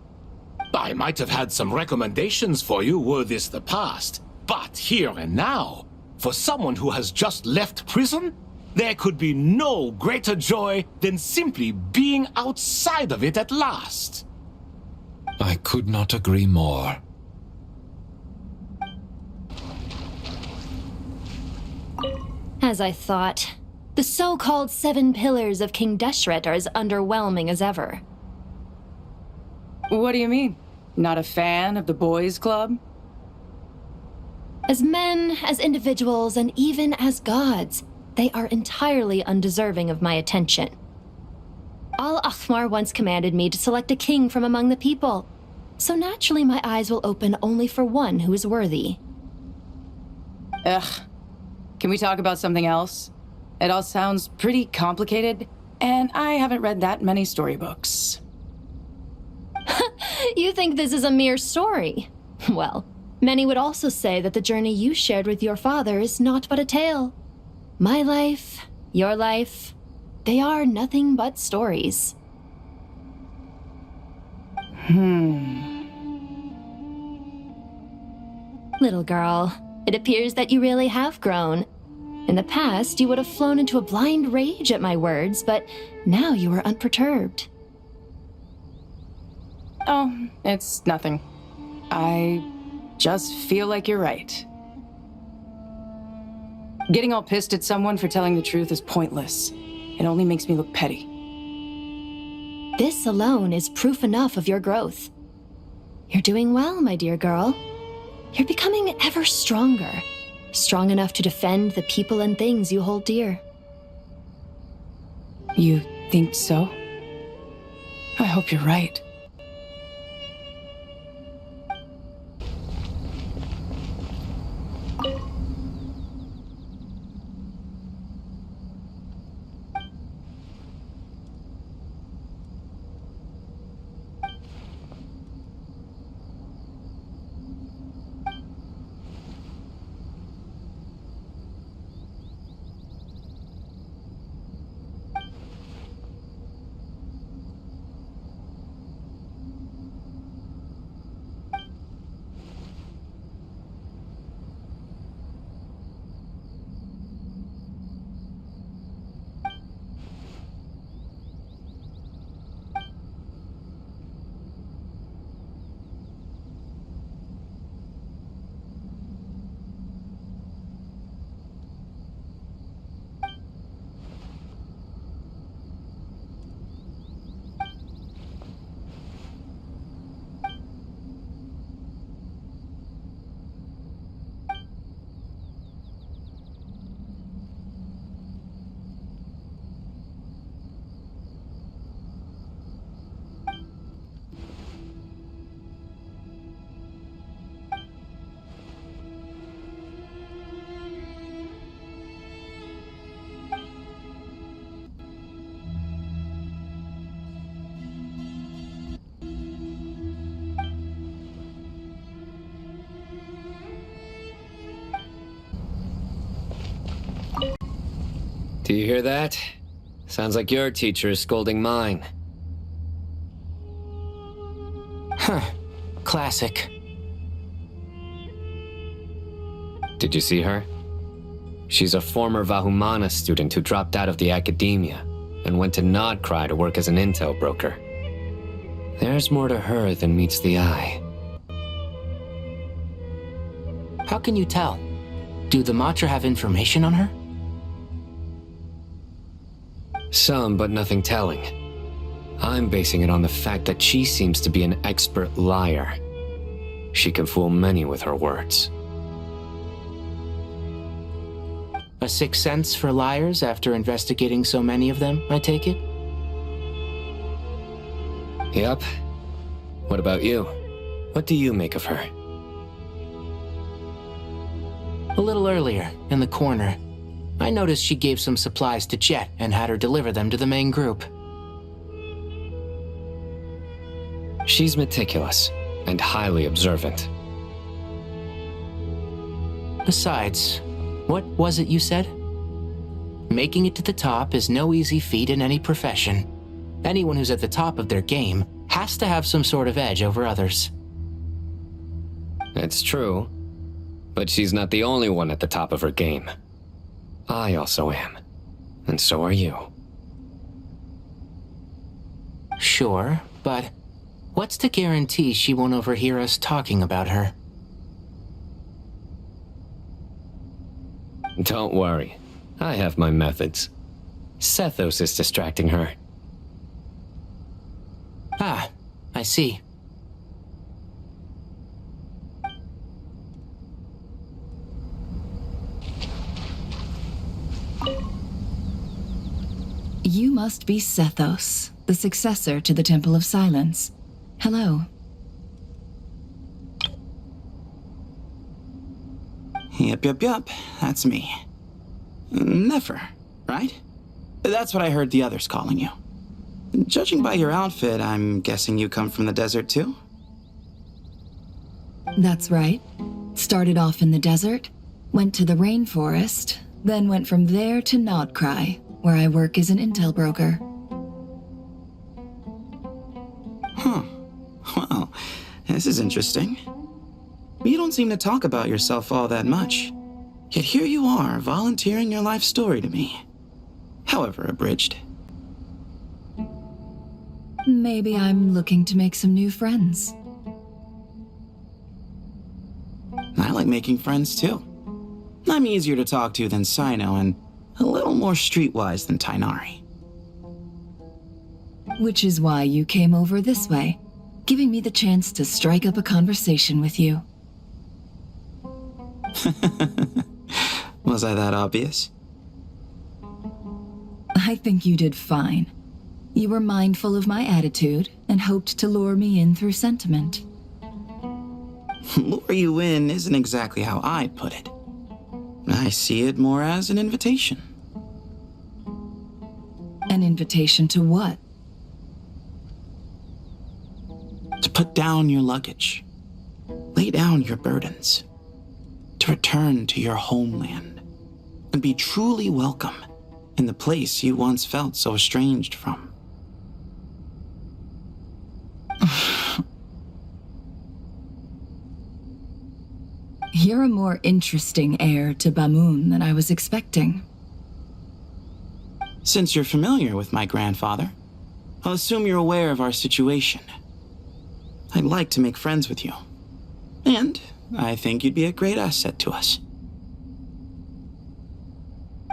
I might have had some recommendations for you were this the past, but here and now, for someone who has just left prison, there could be no greater joy than simply being outside of it at last. I could not agree more. As I thought, the so-called 7 pillars of King Deshret are as underwhelming as ever. What do you mean? Not a fan of the boys' club? As men, as individuals, and even as gods, they are entirely undeserving of my attention. Al-Akhmar once commanded me to select a king from among the people, so naturally my eyes will open only for one who is worthy. Ugh. Can we talk about something else? It all sounds pretty complicated, and I haven't read that many storybooks. You think this is a mere story? Well, many would also say that the journey you shared with your father is not but a tale. My life, your life, they are nothing but stories. Little girl, it appears that you really have grown. In the past, you would have flown into a blind rage at my words, but now you are unperturbed. Oh, it's nothing. I just feel like you're right. Getting all pissed at someone for telling the truth is pointless. It only makes me look petty. This alone is proof enough of your growth. You're doing well, my dear girl. You're becoming ever stronger. Strong enough to defend the people and things you hold dear. You think so? I hope you're right. Do you hear that? Sounds like your teacher is scolding mine. Huh. Classic. Did you see her? She's a former Vahumana student who dropped out of the academia and went to Nodcry to work as an intel broker. There's more to her than meets the eye. How can you tell? Do the Matra have information on her? Some, but nothing telling. I'm basing it on the fact that she seems to be an expert liar. She can fool many with her words. A sixth sense for liars after investigating so many of them, I take it? Yep. What about you? What do you make of her? A little earlier, in the corner, I noticed she gave some supplies to Jet and had her deliver them to the main group. She's meticulous, and highly observant. Besides, what was it you said? Making it to the top is no easy feat in any profession. Anyone who's at the top of their game has to have some sort of edge over others. It's true, but she's not the only one at the top of her game. I also am, and so are you. Sure, but what's to guarantee she won't overhear us talking about her? Don't worry, I have my methods. Sethos is distracting her. Ah, I see. You must be Sethos, the successor to the Temple of Silence. Hello. Yup, that's me. Nefer, right? That's what I heard the others calling you. Judging by your outfit, I'm guessing you come from the desert too? That's right. Started off in the desert, went to the rainforest, then went from there to Nodcry, where I work as an intel broker. Huh. Well, this is interesting. You don't seem to talk about yourself all that much. Yet here you are, volunteering your life story to me. However abridged. Maybe I'm looking to make some new friends. I like making friends too. I'm easier to talk to than Sino and a little more streetwise than Tainari. Which is why you came over this way, giving me the chance to strike up a conversation with you. Was I that obvious? I think you did fine. You were mindful of my attitude and hoped to lure me in through sentiment. Lure you in isn't exactly how I'd put it. I see it more as an invitation. An invitation to what? To put down your luggage. Lay down your burdens. To return to your homeland. And be truly welcome in the place you once felt so estranged from. You're a more interesting heir to Bamun than I was expecting. Since you're familiar with my grandfather, I'll assume you're aware of our situation. I'd like to make friends with you. And I think you'd be a great asset to us.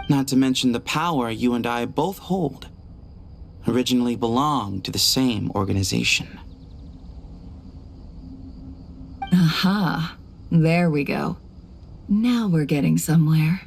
Not to mention the power you and I both hold. Originally belonged to the same organization. Aha. There we go. Now we're getting somewhere.